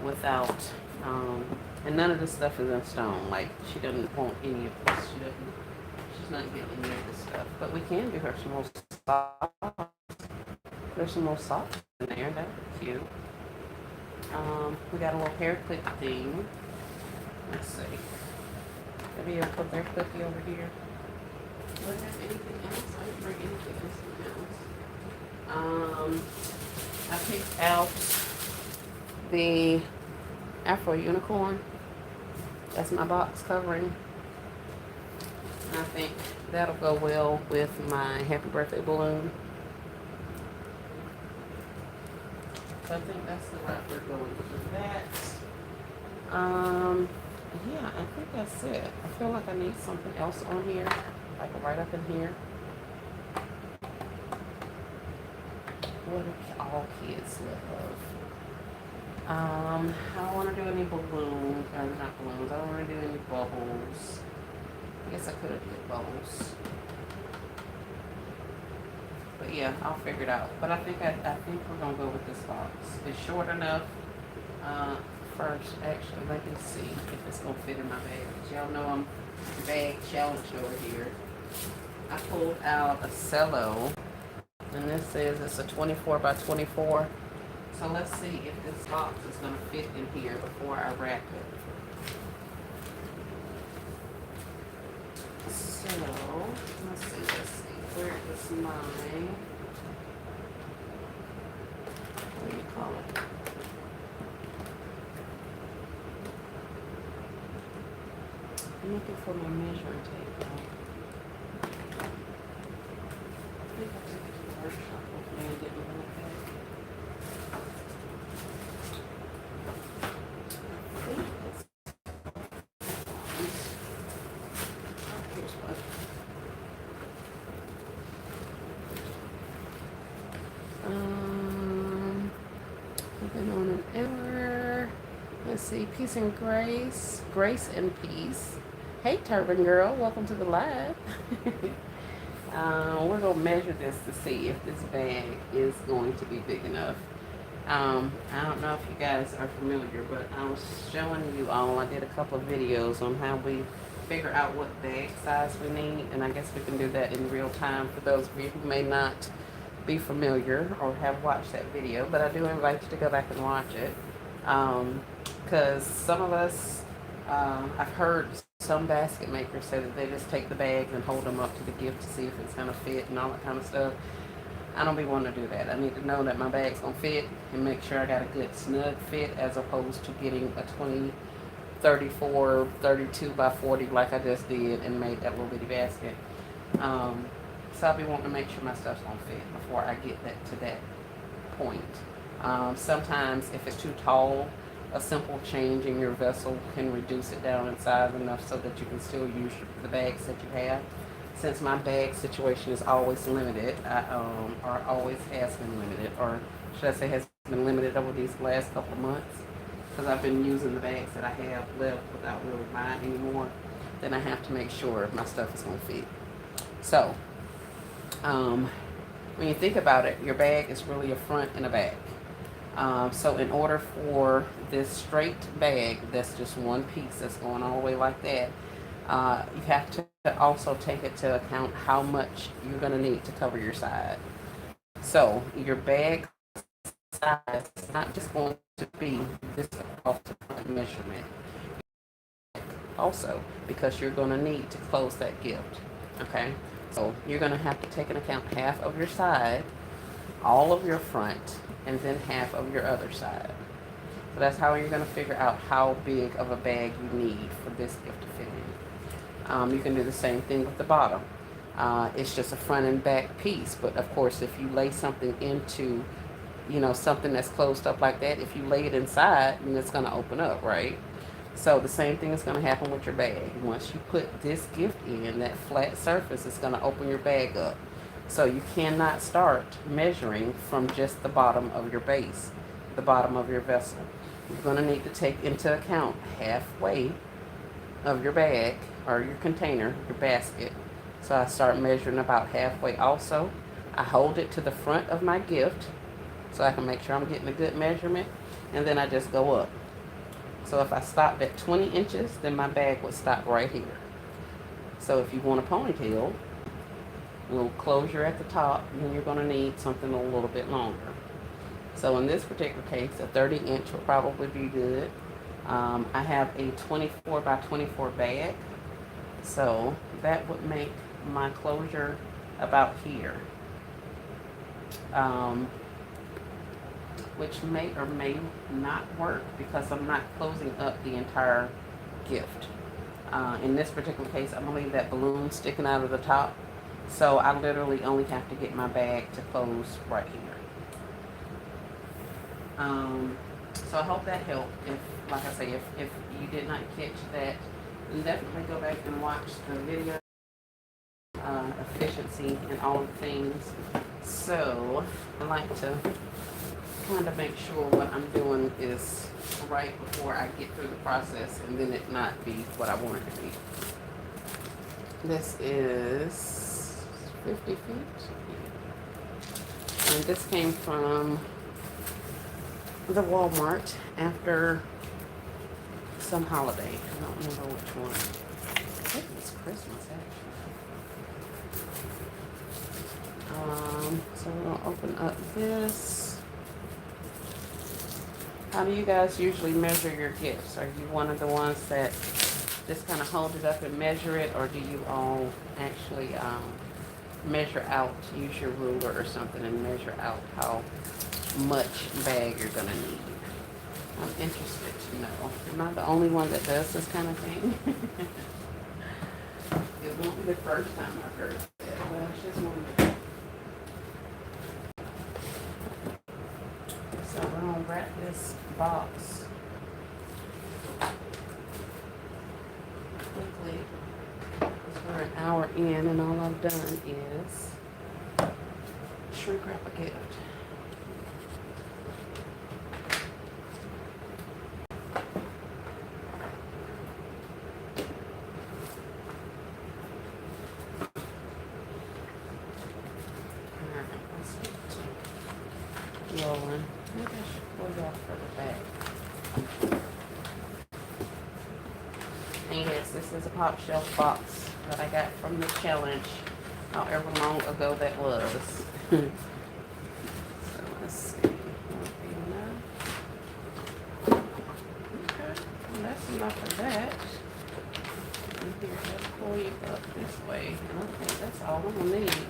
A: without, and none of this stuff is in stone. Like, she doesn't want any of this. She's not getting any of this stuff. But we can give her some more socks. There's some more socks in there. That would be cute. We got a little hair clip thing. Let's see. Maybe you'll put their cookie over here. Do I have anything else? I didn't bring anything else. I picked out the Afro Unicorn. That's my box covering. And I think that'll go well with my happy birthday balloon. So I think that's the route we're going with that. Yeah, I think that's it. I feel like I need something else on here, like right up in here. What do all kids love? I don't want to do any balloons, or not balloons. I don't want to do any bubbles. I guess I could have did bubbles. But yeah, I'll figure it out. But I think we're gonna go with this box. It's short enough. First, actually, let me see if it's gonna fit in my bag. Y'all know I'm bag challenged over here. I pulled out a cello, and this says it's a 24 by 24. So let's see if this box is gonna fit in here before I wrap it. So let's see. Where is my, what do you call it? I'm looking for my measuring tape. I think I took it to the workshop. Hopefully I didn't look at it. Here's one. I've been on an hour. Let's see, peace and grace. Grace and peace. Hey, Turban Girl, welcome to the live. We're going to measure this to see if this bag is going to be big enough. I don't know if you guys are familiar, but I was showing you all, I did a couple of videos on how we figure out what bag size we need, and I guess we can do that in real time for those of you who may not be familiar or have watched that video, but I do invite you to go back and watch it. Because some of us, I've heard some basket makers say that they just take the bags and hold them up to the gift to see if it's going to fit and all that kind of stuff. I don't be wanting to do that. I need to know that my bag's going to fit and make sure I got a good snug fit, as opposed to getting a 20, 34, 32 by 40 like I just did and made that little bitty basket. So I'll be wanting to make sure my stuff's gonna fit before I get to that point. Sometimes if it's too tall, a simple change in your vessel can reduce it down in size enough so that you can still use the bags that you have. Since my bag situation is always limited, or always has been limited, or should I say has been limited over these last couple of months, because I've been using the bags that I have left without really buying anymore, then I have to make sure my stuff is going to fit. So, when you think about it, your bag is really a front and a back. So in order for this straight bag, that's just one piece that's going all the way like that, you have to also take into account how much you're going to need to cover your side. So your bag size is not just going to be this off the front measurement. Also, because you're going to need to close that gift. Okay? So you're going to have to take into account half of your side, all of your front, and then half of your other side. So that's how you're going to figure out how big of a bag you need for this gift to fit in. You can do the same thing with the bottom. It's just a front and back piece, but of course if you lay something into, something that's closed up like that, if you lay it inside, then it's going to open up, right? So the same thing is going to happen with your bag. Once you put this gift in, that flat surface is going to open your bag up. So you cannot start measuring from just the bottom of your base, the bottom of your vessel. You're going to need to take into account halfway of your bag or your container, your basket. So I start measuring about halfway also. I hold it to the front of my gift so I can make sure I'm getting a good measurement, and then I just go up. So if I stopped at 20 inches, then my bag would stop right here. So if you want a ponytail, a little closure at the top, then you're going to need something a little bit longer. So in this particular case, a 30-inch will probably be good. I have a 24 by 24 bag, so that would make my closure about here, which may or may not work because I'm not closing up the entire gift. In this particular case, I'm going to leave that balloon sticking out of the top. So I literally only have to get my bag to close right here. So I hope that helped. If, like I say, if you did not catch that, then definitely go back and watch the video. Efficiency and all the things. So I like to kind of make sure what I'm doing is right before I get through the process, and then it not be what I want it to be. This is 50 feet. And this came from the Walmart after some holiday. I don't remember which one. I think it was Christmas, actually. So we're going to open up this. How do you guys usually measure your gifts? Are you one of the ones that just kind of hold it up and measure it, or do you all actually measure out, use your ruler or something and measure out how much bag you're going to need? I'm interested to know. Am I the only one that does this kind of thing? It won't be the first time I've heard that, but I just wondered. So we're going to wrap this box quickly, because we're an hour in and all I've done is shrink wrap a gift. Rolling. Maybe I should pull you off further back. And yes, this is a pop shelf box that I got from the challenge, however long ago that was. So let's see. Okay, well, that's enough of that. And here, let's pull you up this way. And I think that's all I'm gonna need.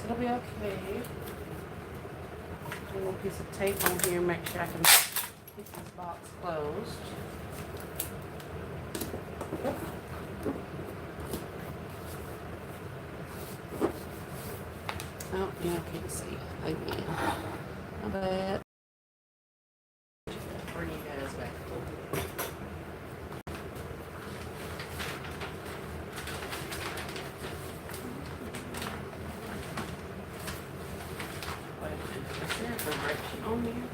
A: It'll be okay. Put a little piece of tape on here, make sure I can keep this box closed. Oh, yeah, I can't see again. My bad. Bring you guys back. Wait a minute. Is there a direction on here?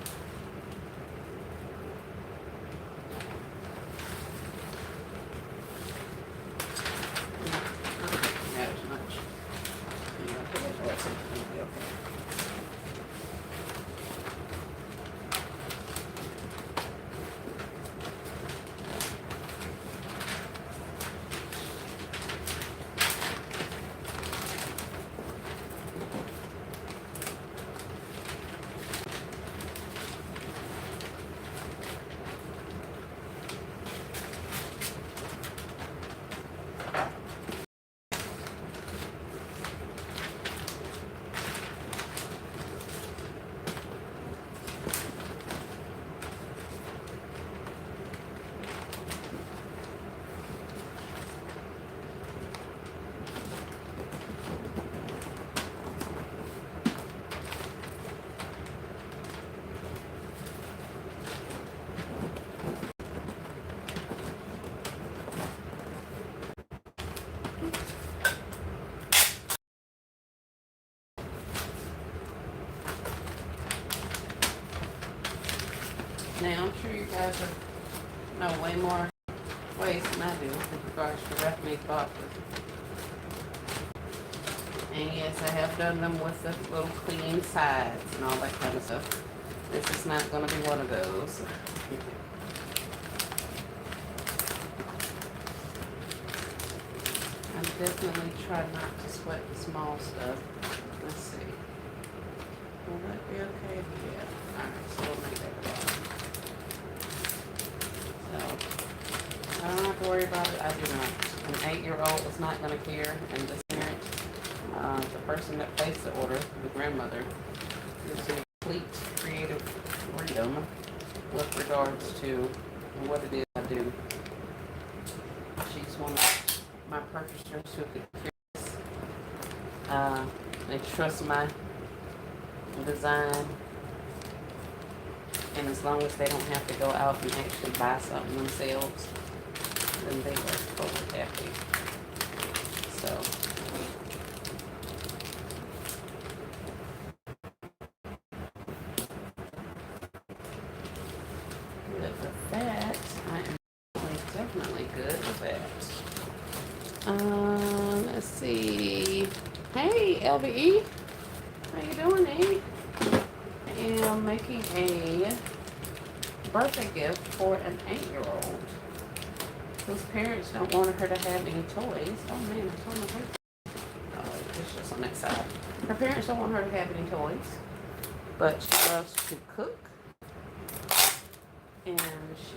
A: Not as much. Yeah, I think that's something will be okay. Now, I'm sure you guys know way more ways than I do with regards to wrapping these boxes. And yes, I have done them with the little clean sides and all that kind of stuff. This is not going to be one of those. I definitely try not to sweat the small stuff. Let's see. Will that be okay? Yeah. Alright, so we'll make that go. So, I don't have to worry about it. I do not. An 8-year-old is not going to care, and the parent, the person that placed the order, the grandmother, is in complete creative freedom with regards to what it is I do. She's one of my purchasers who could care. They trust my design, and as long as they don't have to go out and actually buy something themselves, then they are totally happy. So, good with that. I am definitely good with that. Let's see. Hey, LBE. How you doing, E? I am making a birthday gift for an 8-year-old whose parents don't want her to have any toys. Oh man, it's on the way. Oh, it's just on that side. Her parents don't want her to have any toys, but she loves to cook, and she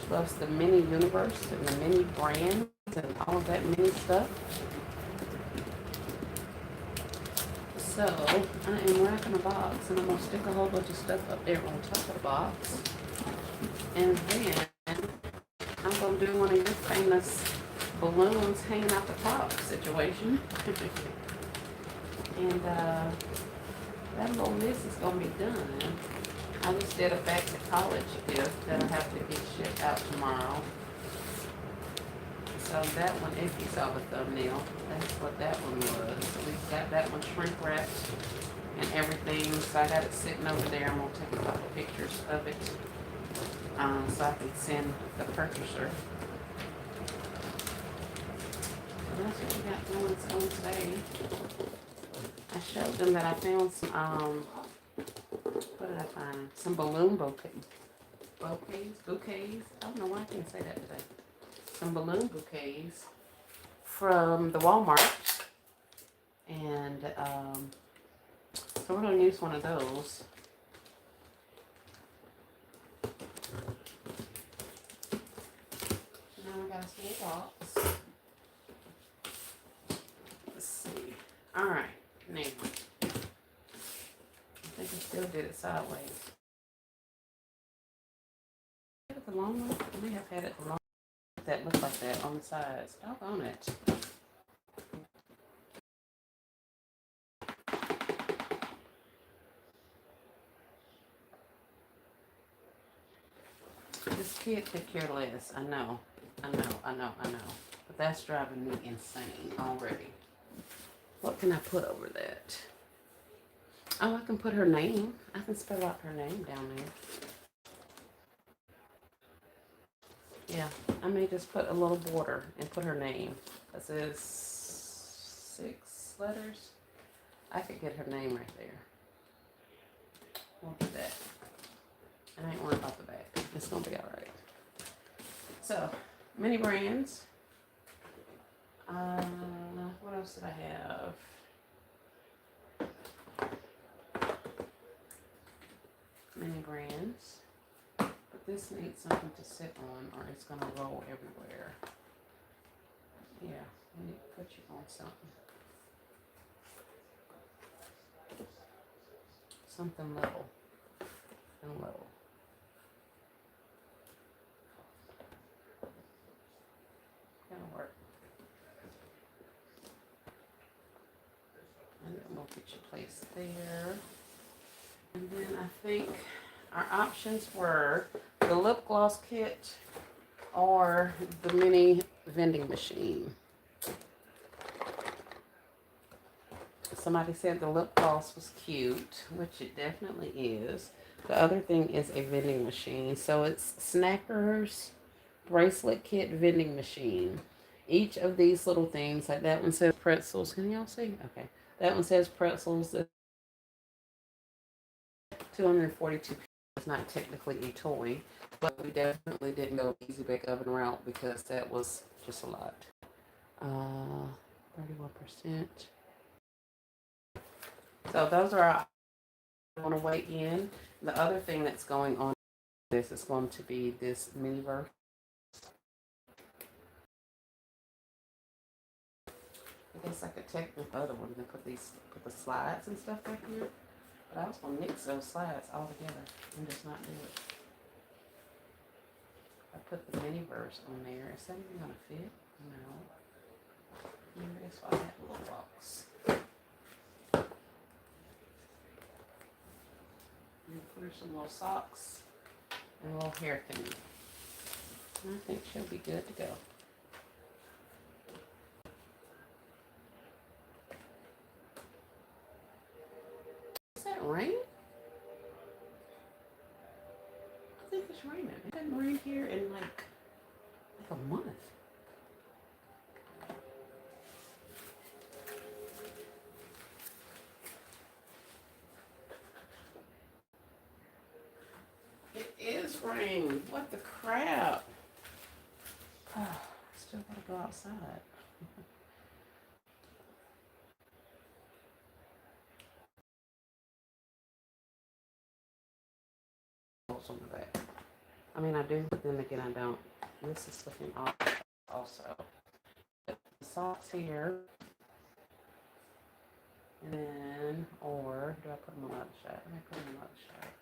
A: loves the mini universe and the mini brands and all of that mini stuff. So, I am wrapping a box, and I'm going to stick a whole bunch of stuff up there on top of the box. And then, I'm going to do one of your famous balloons hanging out the top situation. And, that little miss is going to be done. I just did a back to college gift that I have to get shipped out tomorrow. So that one, if you saw the thumbnail, that's what that one was. So we've got that one shrink wrapped and everything. So I got it sitting over there. I'm going to take a couple pictures of it so I can send the purchaser. So that's what we got going on today. I showed them that I found some, what did I find? Some balloon bouquets. I don't know why I can't say that today. Some balloon bouquets from the Walmart, and so we're going to use one of those. Now I got a small box. Let's see. Alright, now. I think I still did it sideways. Had it the long one? I may have had it the long one that looked like that on the sides. Doggone it. This kid could care less. I know. But that's driving me insane already. What can I put over that? Oh, I can put her name. I can spell out her name down there. Yeah, I may just put a little border and put her name. That says 6 letters. I could get her name right there. We'll do that. I ain't worried about the back. It's gonna be alright. So, mini brands. What else did I have? Mini brands. But this needs something to sit on or it's gonna roll everywhere. Yeah, we need to put you on something. Something level and level. That'll work. And then we'll get you placed there. And then I think our options were the lip gloss kit or the mini vending machine. Somebody said the lip gloss was cute, which it definitely is. The other thing is a vending machine. So it's Snackers bracelet kit vending machine. Each of these little things, like that one says pretzels. Can y'all see? Okay. That one says pretzels. 242. It's not technically a toy, but we definitely didn't go easy bake oven route because that was just a lot. 31%. So those are our, I want to weigh in. The other thing that's going on this is going to be this mini verse. I guess I could take the other one and put the slides and stuff back here. But I was gonna mix those slides all together and just not do it. I put the mini verse on there. Is that even gonna fit? No. Maybe that's why I have a little box. And put her some little socks and a little hair thing. I think she'll be good to go. Is that rain? I think it's raining. It hasn't rained here in like a month. It is rain. What the crap? Oh, still gotta go outside. On the back. I mean, I do, but then again, I don't. This is looking off also. But the socks here. And then, or do I put them on the other side? Let me put them on the other side.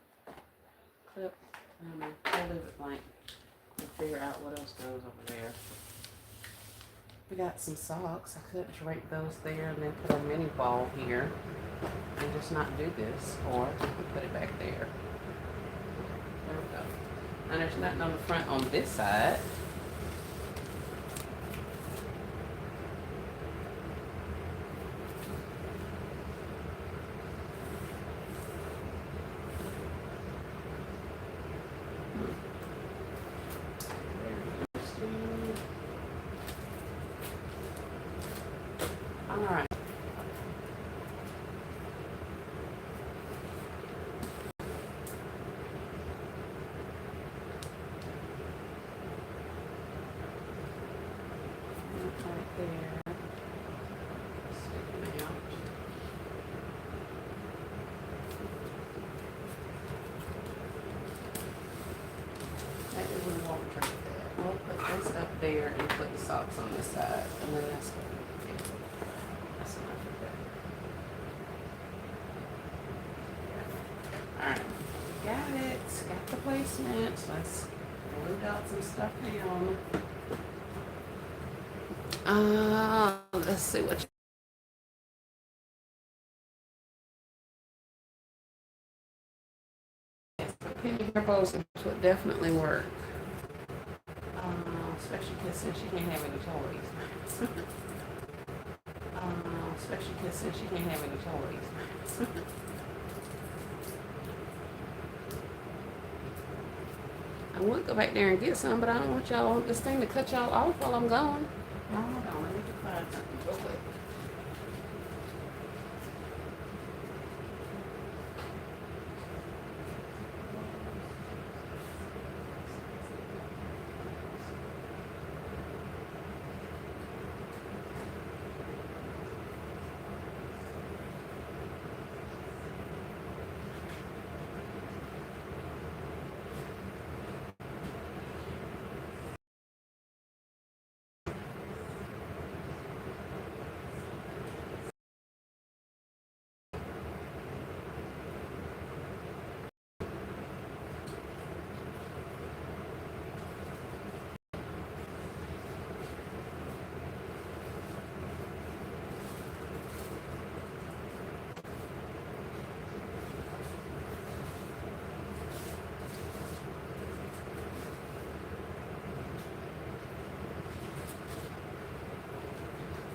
A: Clip. I don't know. I'll leave it blank and figure out what else goes over there. We got some socks. I could drape those there and then put a mini ball here and just not do this, or I could put it back there. There we go. And there's nothing on the front on this side. All right. Right there. Stick them out. Maybe we won't try that. We'll put this up there and put the socks on this side, and then that's enough of that. got it. Got the placement. Let's load out some stuff down. Let's see what. Penny hair bows would definitely work. Especially because since she can't have any toys. Especially because since she can't have any toys. I would go back there and get some, but I don't want y'all this thing to cut y'all off while I'm gone. No, hold on, let me find something real quick.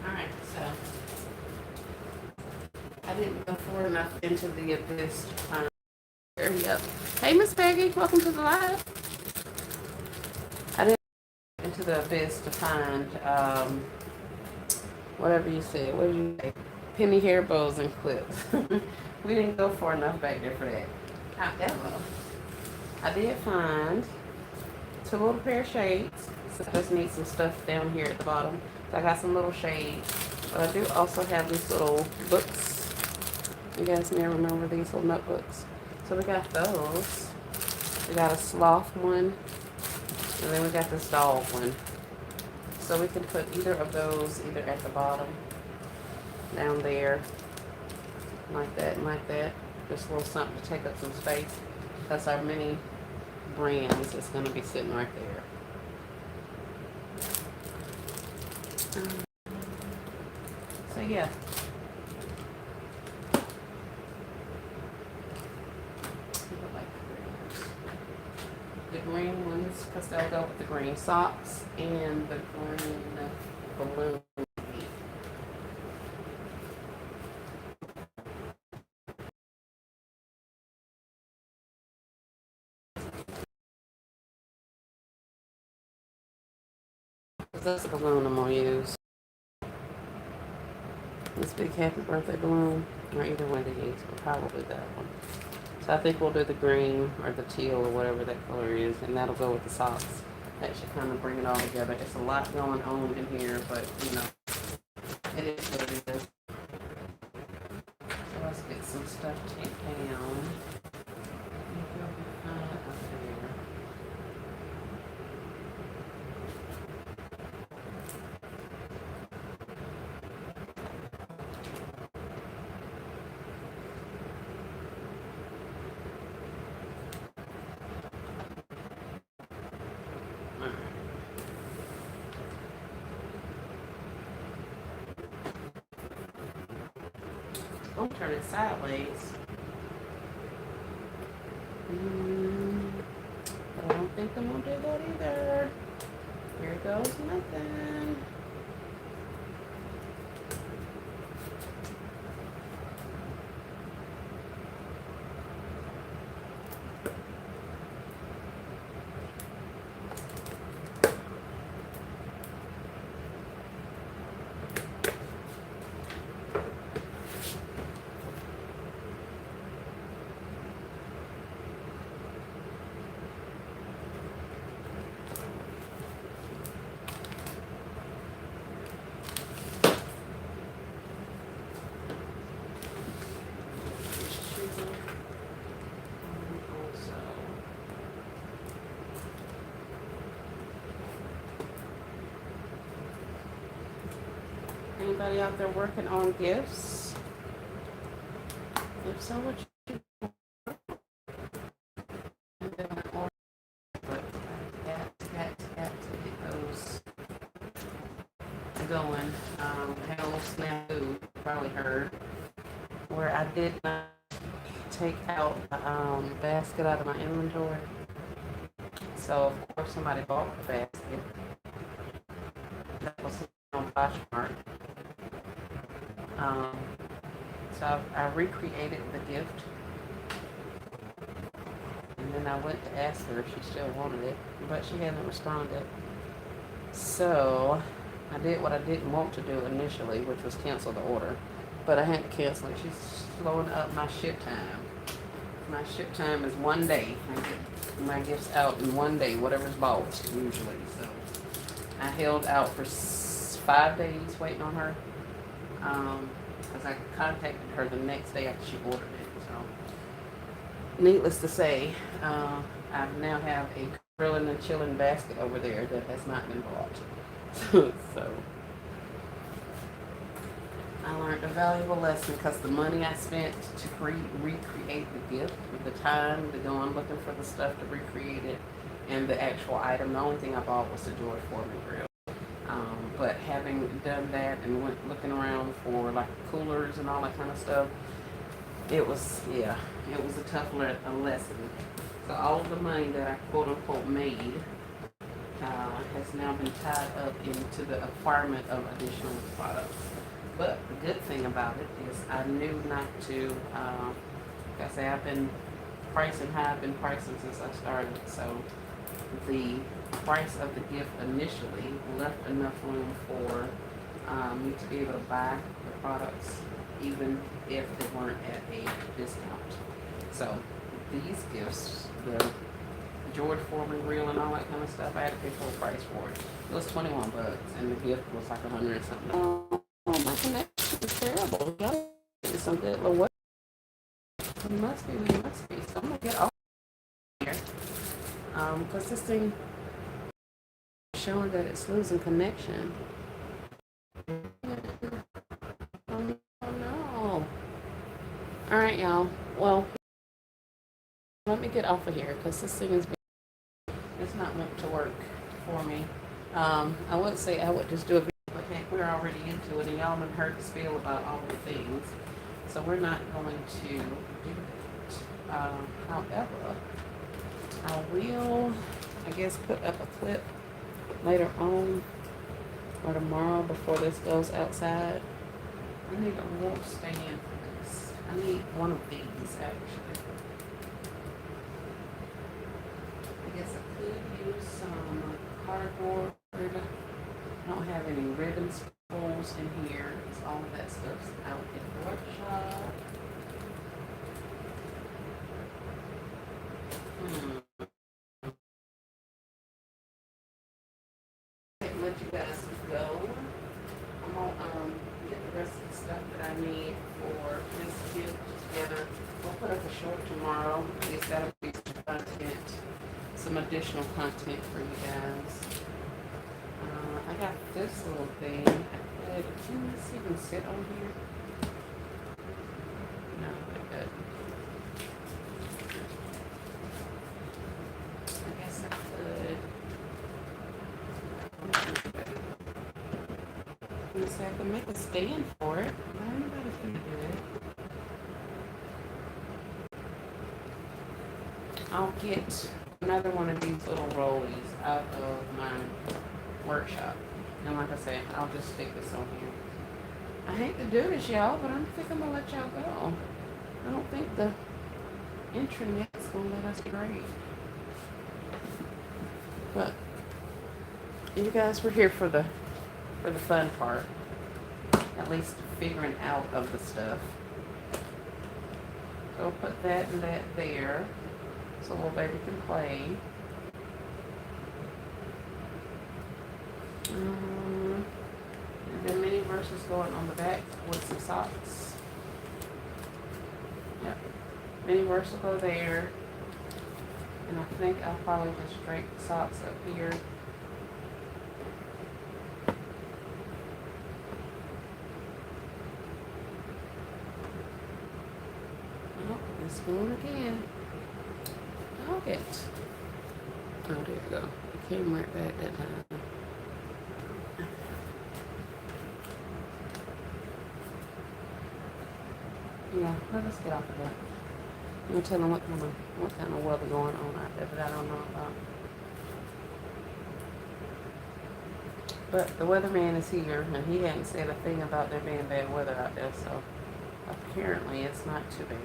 A: Alright, so I didn't go far enough into the abyss to find. Hurry up. Hey, Miss Peggy, welcome to the live. I didn't go into the abyss to find whatever you said. What did you say? Penny hair bows and clips. We didn't go far enough back there for that. However, I did find 2 little pair of shades. So I just need some stuff down here at the bottom. So I got some little shades. But I do also have these little books. You guys may remember these little notebooks. So we got those. We got a sloth one. And then we got this dog one. So we can put either of those either at the bottom, down there, like that and like that. Just a little something to take up some space. That's our mini brands. It's going to be sitting right there. So yeah. The green ones, because they'll go with the green socks and the green balloon. That's the balloon I'm going to use. This big happy birthday balloon, or either one of these, but probably that one. So I think we'll do the green or the teal or whatever that color is, and that'll go with the socks. That should kind of bring it all together. It's a lot going on in here, but you know, it is what it is. So let's get some stuff taken down. Don't turn it sideways. But I don't think I'm gonna do that either. Here goes nothing. Anybody out there working on gifts? If so, what you going. Had a little snafu, you probably heard, where I did not take out the basket out of my inventory. So, of course, somebody bought the basket. That was on Poshmark. Um, so I recreated the gift. And then I went to ask her if she still wanted it, but she hadn't responded. So I did what I didn't want to do initially, which was cancel the order. But I had to cancel it. She's slowing up my ship time. My ship time is 1 day. I get my gifts out in 1 day, whatever's bought usually. So I held out for 5 days waiting on her. Because I contacted her the next day after she ordered it. So needless to say, I now have a grilling and chilling basket over there that has not been bought. So I learned a valuable lesson because the money I spent to recreate the gift, the time to go on looking for the stuff to recreate it, and the actual item, the only thing I bought was the George Foreman grill. But having done that and went looking around for like coolers and all that kind of stuff, it was a tough lesson. So all of the money that I quote unquote made has now been tied up into the acquirement of additional products. But the good thing about it is I knew not to, like I say, I've been pricing high, I've been pricing since I started. So the price of the gift initially left enough room for me to be able to buy the products even if they weren't at a discount. So these gifts, the George Foreman grill and all that kind of stuff, I had to pay full price for it. It was $21 and the gift was like $100 and something. Oh, my connection is terrible. Y'all getting some good little work. We must be. So I'm gonna get off here. Because this thing is showing that it's losing connection. Oh no. Alright, y'all. Well, let me get off of here because this thing it's not meant to work for me. I would say I would just do a video, but heck, we're already into it and y'all have heard the spiel about all the things. So we're not going to do that. However, I will, I guess, put up a clip later on or tomorrow before this goes outside. I need a wall stand for this. I need one of these actually. I guess I could use some cardboard. I don't have any ribbon spools in here. It's all of that stuff's out in the workshop. Let you guys go. I'm gonna get the rest of the stuff that I need for this gift together. We'll put up a short tomorrow. I guess that'll be some content, some additional content for you guys. I got this little thing. Can this even sit on here? No, it doesn't. I guess I could. So I can make a stand for it. Anybody's gonna do it. I'll get another one of these little rollies out of my workshop. And like I said, I'll just stick this on here. I hate to do this, y'all, but I think I'm gonna let y'all go. I don't think the internet's gonna let us grade. But you guys were here for the fun part. At least figuring out of the stuff. So I'll put that and that there. So little baby can play. And then mini verses going on the back with some socks. Yep. Mini verse will go there. And I think I'll probably just drape the socks up here. Oh, this one again. Dog it. Oh, there you go. It came right back that time. Yeah, let's get off of that. I'm gonna tell them what kind of weather going on out there that I don't know about. But the weatherman is here, and he hadn't said a thing about there being bad weather out there, so apparently it's not too bad.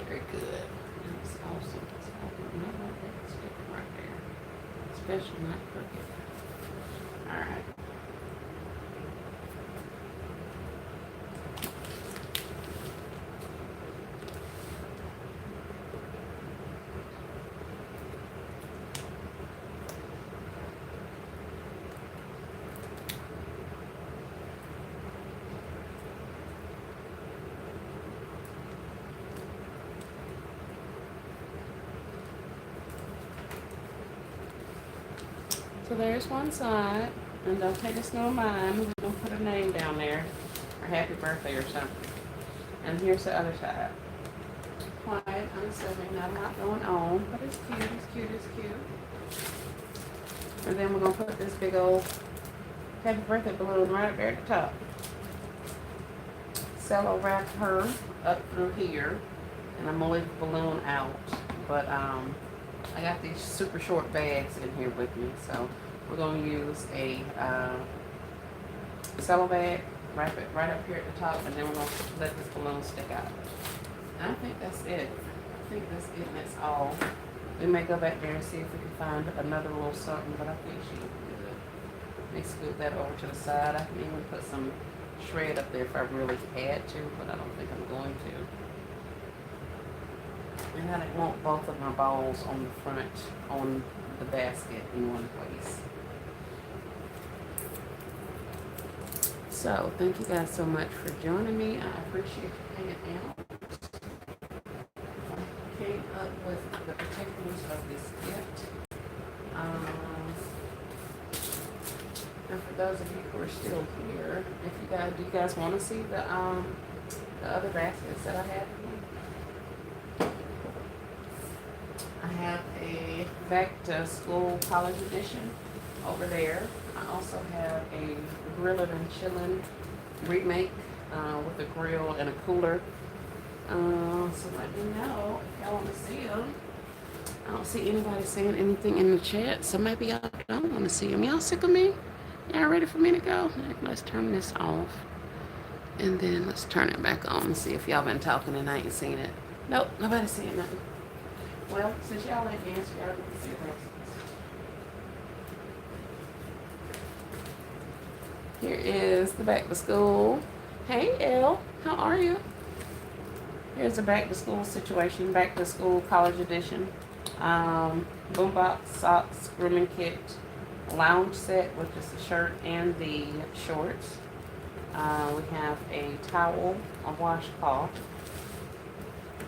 A: Very good. That's awesome. So I don't know what that's sticking right there. Especially not crooked. Alright. So there's one side, and don't take us no mind. We're gonna put a name down there, or happy birthday or something. And here's the other side. Quiet, unassuming, not a lot going on, but it's cute, it's cute, it's cute. And then we're gonna put this big old happy birthday balloon right up there at the top. Cello wrap her up through here, and I'm gonna leave the balloon out. But I got these super short bags in here with me, so we're going to use a cello bag, wrap it right up here at the top, and then we're going to let this balloon stick out. And I think that's it. I think that's it, and that's all. We may go back there and see if we can find another little something, but I think she will be good. Let me scoot that over to the side. I can even put some shred up there if I really had to, but I don't think I'm going to. And I didn't want both of my balls on the front, on the basket in one place. So, thank you guys so much for joining me. I appreciate you hanging out. I came up with the particulars of this gift. And for those of you who are still here, do you guys want to see the other baskets that I have? I have a back to school college edition over there. I also have a Grillin' and Chillin' remake with a grill and a cooler. So let me know if y'all want to see them. I don't see anybody saying anything in the chat, so maybe y'all don't want to see them. Y'all sick of me? Y'all ready for me to go? Let's turn this off. And then let's turn it back on and see if y'all been talking and I ain't seen it. Nope, nobody's saying nothing. Well, since y'all ain't answer, y'all get to see the rest. Here is the back to school. Hey, Elle, how are you? Here's the back to school situation, back to school college edition. Boombox, socks, grooming kit, lounge set with just the shirt and the shorts. We have a towel, a washcloth.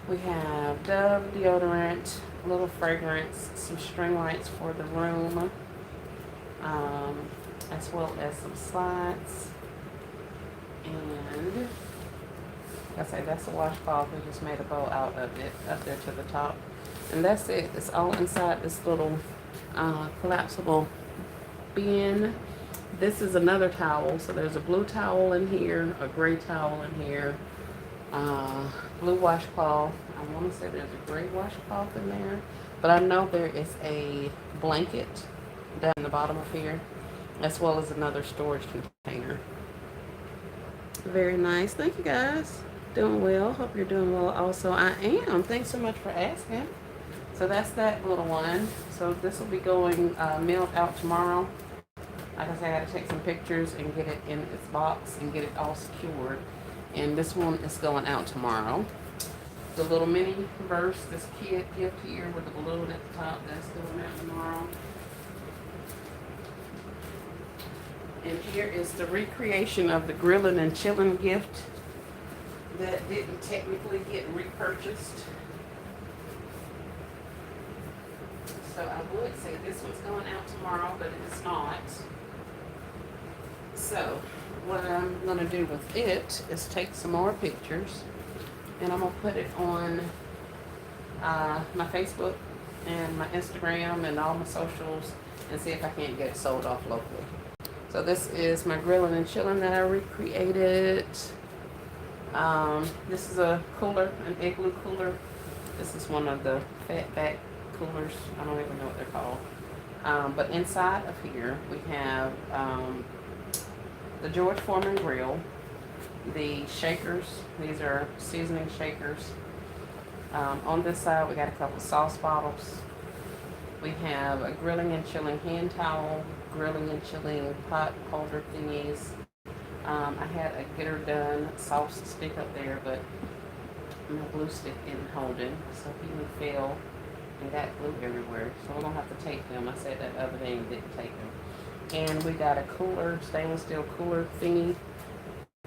A: We have Dove deodorant, a little fragrance, some string lights for the room, as well as some slides. And like I say, that's a washcloth. We just made a bow out of it up there to the top. And that's it. It's all inside this little collapsible bin. This is another towel. So there's a blue towel in here, a gray towel in here, blue washcloth. I want to say there's a gray washcloth in there, but I know there is a blanket down the bottom of here, as well as another storage container. Very nice. Thank you guys. Doing well. Hope you're doing well also. I am. Thanks so much for asking. So that's that little one. So this will be going mailed out tomorrow. Like I said, I got to take some pictures and get it in its box and get it all secured. And this one is going out tomorrow. The little mini verse, this kid gift here with the balloon at the top, that's going out tomorrow. And here is the recreation of the grilling and chilling gift that didn't technically get repurchased. So I would say this one's going out tomorrow, but it is not. So what I'm going to do with it is take some more pictures and I'm going to put it on my Facebook and my Instagram and all my socials and see if I can't get it sold off locally. So this is my grilling and chilling that I recreated. This is a cooler, an igloo cooler. This is one of the fat back coolers. I don't even know what they're called. But inside of here we have the George Foreman grill, the shakers. These are seasoning shakers. On this side we got a couple sauce bottles. We have a grilling and chilling hand towel, grilling and chilling pot holder thingies. I had a get her done sauce stick up there, but my glue stick didn't hold it, so he fell and got glue everywhere. So we're gonna have to take them. I said that other day and didn't take them. And we got a cooler, stainless steel cooler thingy,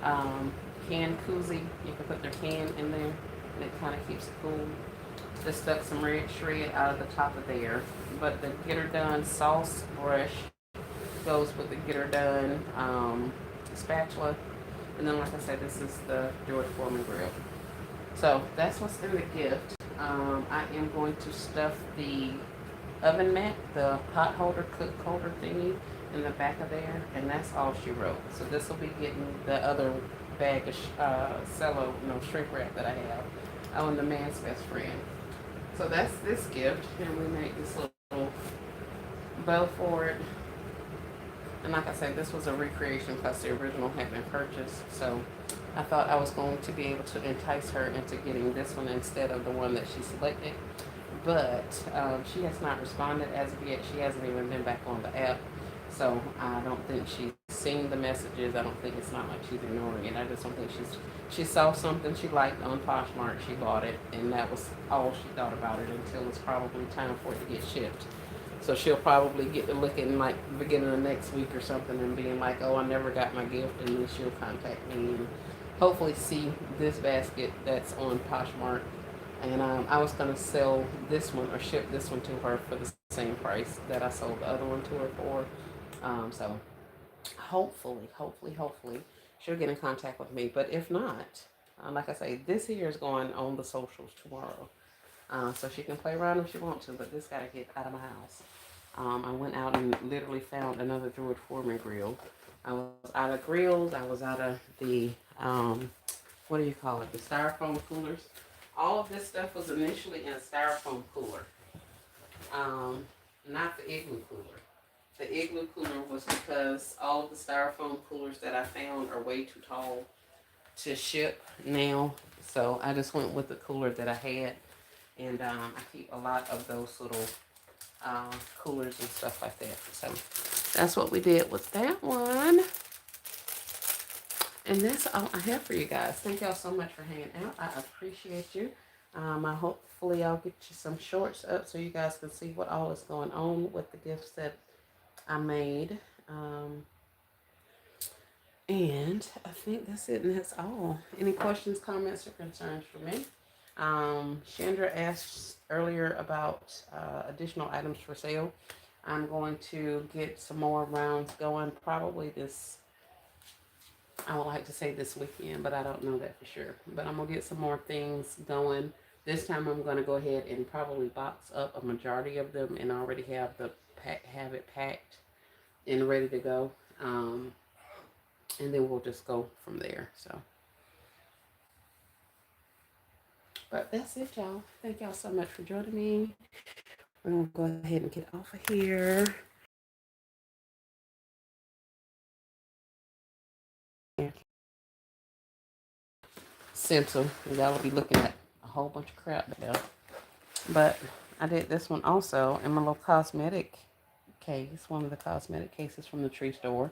A: can koozie. You can put their can in there, and it kind of keeps it cool. Just stuck some red shred out of the top of there. But the get her done sauce brush goes with the get her done spatula. And then, like I said, this is the George Foreman grill. So that's what's in the gift. I am going to stuff the oven mat, the pot holder, cook holder thingy in the back of there, and that's all she wrote. So this will be getting the other bag of cello, shrink wrap that I have. Oh, and the man's best friend. So that's this gift, and we made this little bow for it. And like I said, this was a recreation because the original had been purchased. So I thought I was going to be able to entice her into getting this one instead of the one that she selected. But she has not responded as of yet. She hasn't even been back on the app. So I don't think she's seen the messages. I don't think it's not like she's ignoring it. I just don't think she saw something she liked on Poshmark. She bought it, and that was all she thought about it until it's probably time for it to get shipped. So she'll probably get to looking like the beginning of next week or something and being like, oh, I never got my gift, and then she'll contact me and hopefully see this basket that's on Poshmark. And I was going to sell this one or ship this one to her for the same price that I sold the other one to her for. So hopefully, she'll get in contact with me. But if not, like I say, this here is going on the socials tomorrow. So she can play around if she wants to, but this got to get out of my house. I went out and literally found another George Foreman grill. I was out of grills. I was out of the, what do you call it, the styrofoam coolers. All of this stuff was initially in a styrofoam cooler, not the igloo cooler. The igloo cooler was because all of the styrofoam coolers that I found are way too tall to ship now. So I just went with the cooler that I had. And I keep a lot of those little coolers and stuff like that. So that's what we did with that one. And that's all I have for you guys. Thank y'all so much for hanging out. I appreciate you. Hopefully I'll get you some shorts up so you guys can see what all is going on with the gifts that I made. And I think that's it, and that's all. Any questions, comments, or concerns for me? Chandra asked earlier about additional items for sale. I'm going to get some more rounds going probably this, I would like to say this weekend, but I don't know that for sure. But I'm going to get some more things going. This time I'm going to go ahead and probably box up a majority of them and already have have it packed and ready to go. And then we'll just go from there. So. But that's it, y'all. Thank y'all so much for joining me. We're going to go ahead and get off of here. Central. Y'all will be looking at a whole bunch of crap now. But I did this one also in my little cosmetic case, one of the cosmetic cases from the tree store.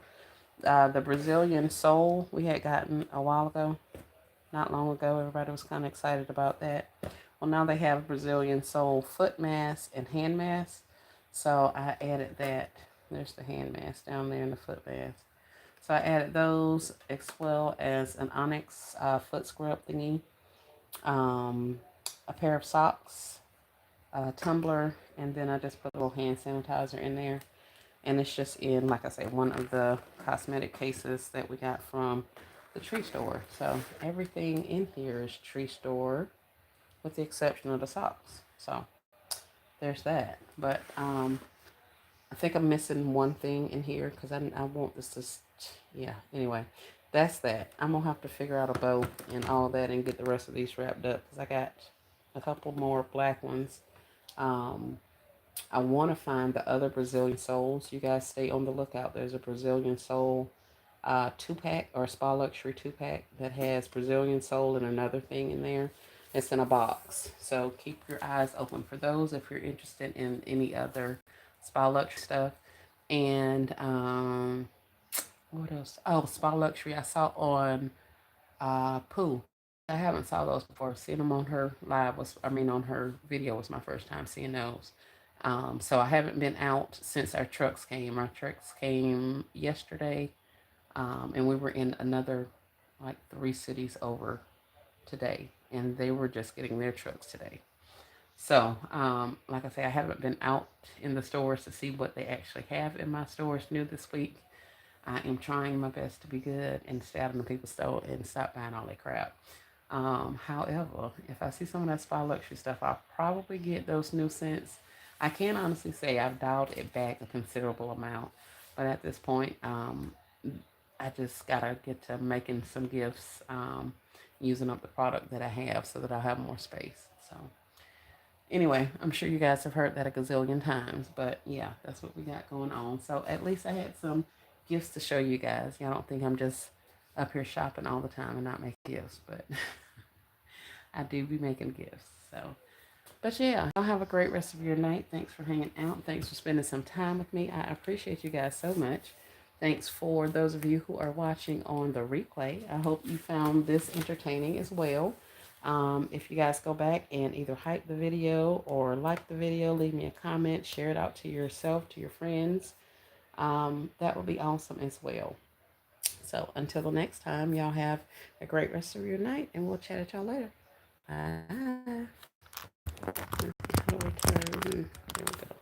A: The Brazilian Soul we had gotten a while ago, not long ago. Everybody was kind of excited about that. Well, now they have Brazilian Soul foot mask and hand mask. So I added that. There's the hand mask down there and the foot mask. So I added those as well as an onyx foot scrub thingy, um, a pair of socks, a tumbler, and then I just put a little hand sanitizer in there. And it's just in, like I say, one of the cosmetic cases that we got from the tree store. So everything in here is tree store with the exception of the socks. So there's that. But I think I'm missing one thing in here because I want this to, yeah, anyway, that's that. I'm going to have to figure out a bow and all that and get the rest of these wrapped up because I got a couple more black ones. I want to find the other Brazilian souls. You guys stay on the lookout. There's a Brazilian soul 2-pack or Spa Luxury 2-pack that has Brazilian soul and another thing in there. It's in a box. So keep your eyes open for those if you're interested in any other Spa Luxury stuff. And what else? Oh, Spa Luxury I saw on Pooh. I haven't saw those before. Seeing them on her on her video was my first time seeing those. So I haven't been out since our trucks came. Our trucks came yesterday, and we were in another like 3 cities over today, and they were just getting their trucks today. So, like I say, I haven't been out in the stores to see what they actually have in my stores new this week. I am trying my best to be good and stay out in the people's store and stop buying all that crap. However, if I see some of that Spa Luxury stuff, I'll probably get those new scents. I can honestly say I've dialed it back a considerable amount, but at this point, I just gotta get to making some gifts, using up the product that I have so that I'll have more space. So anyway, I'm sure you guys have heard that a gazillion times, but yeah, that's what we got going on. So at least I had some gifts to show you guys. Y'all don't think I'm just up here shopping all the time and not making gifts, but I do be making gifts. So, but yeah, y'all have a great rest of your night. Thanks for hanging out. Thanks for spending some time with me. I appreciate you guys so much. Thanks for those of you who are watching on the replay. I hope you found this entertaining as well. If you guys go back and either hype the video or like the video, leave me a comment, share it out to yourself, to your friends. That would be awesome as well. So until the next time, y'all have a great rest of your night, and we'll chat at y'all later. Bye. There we go.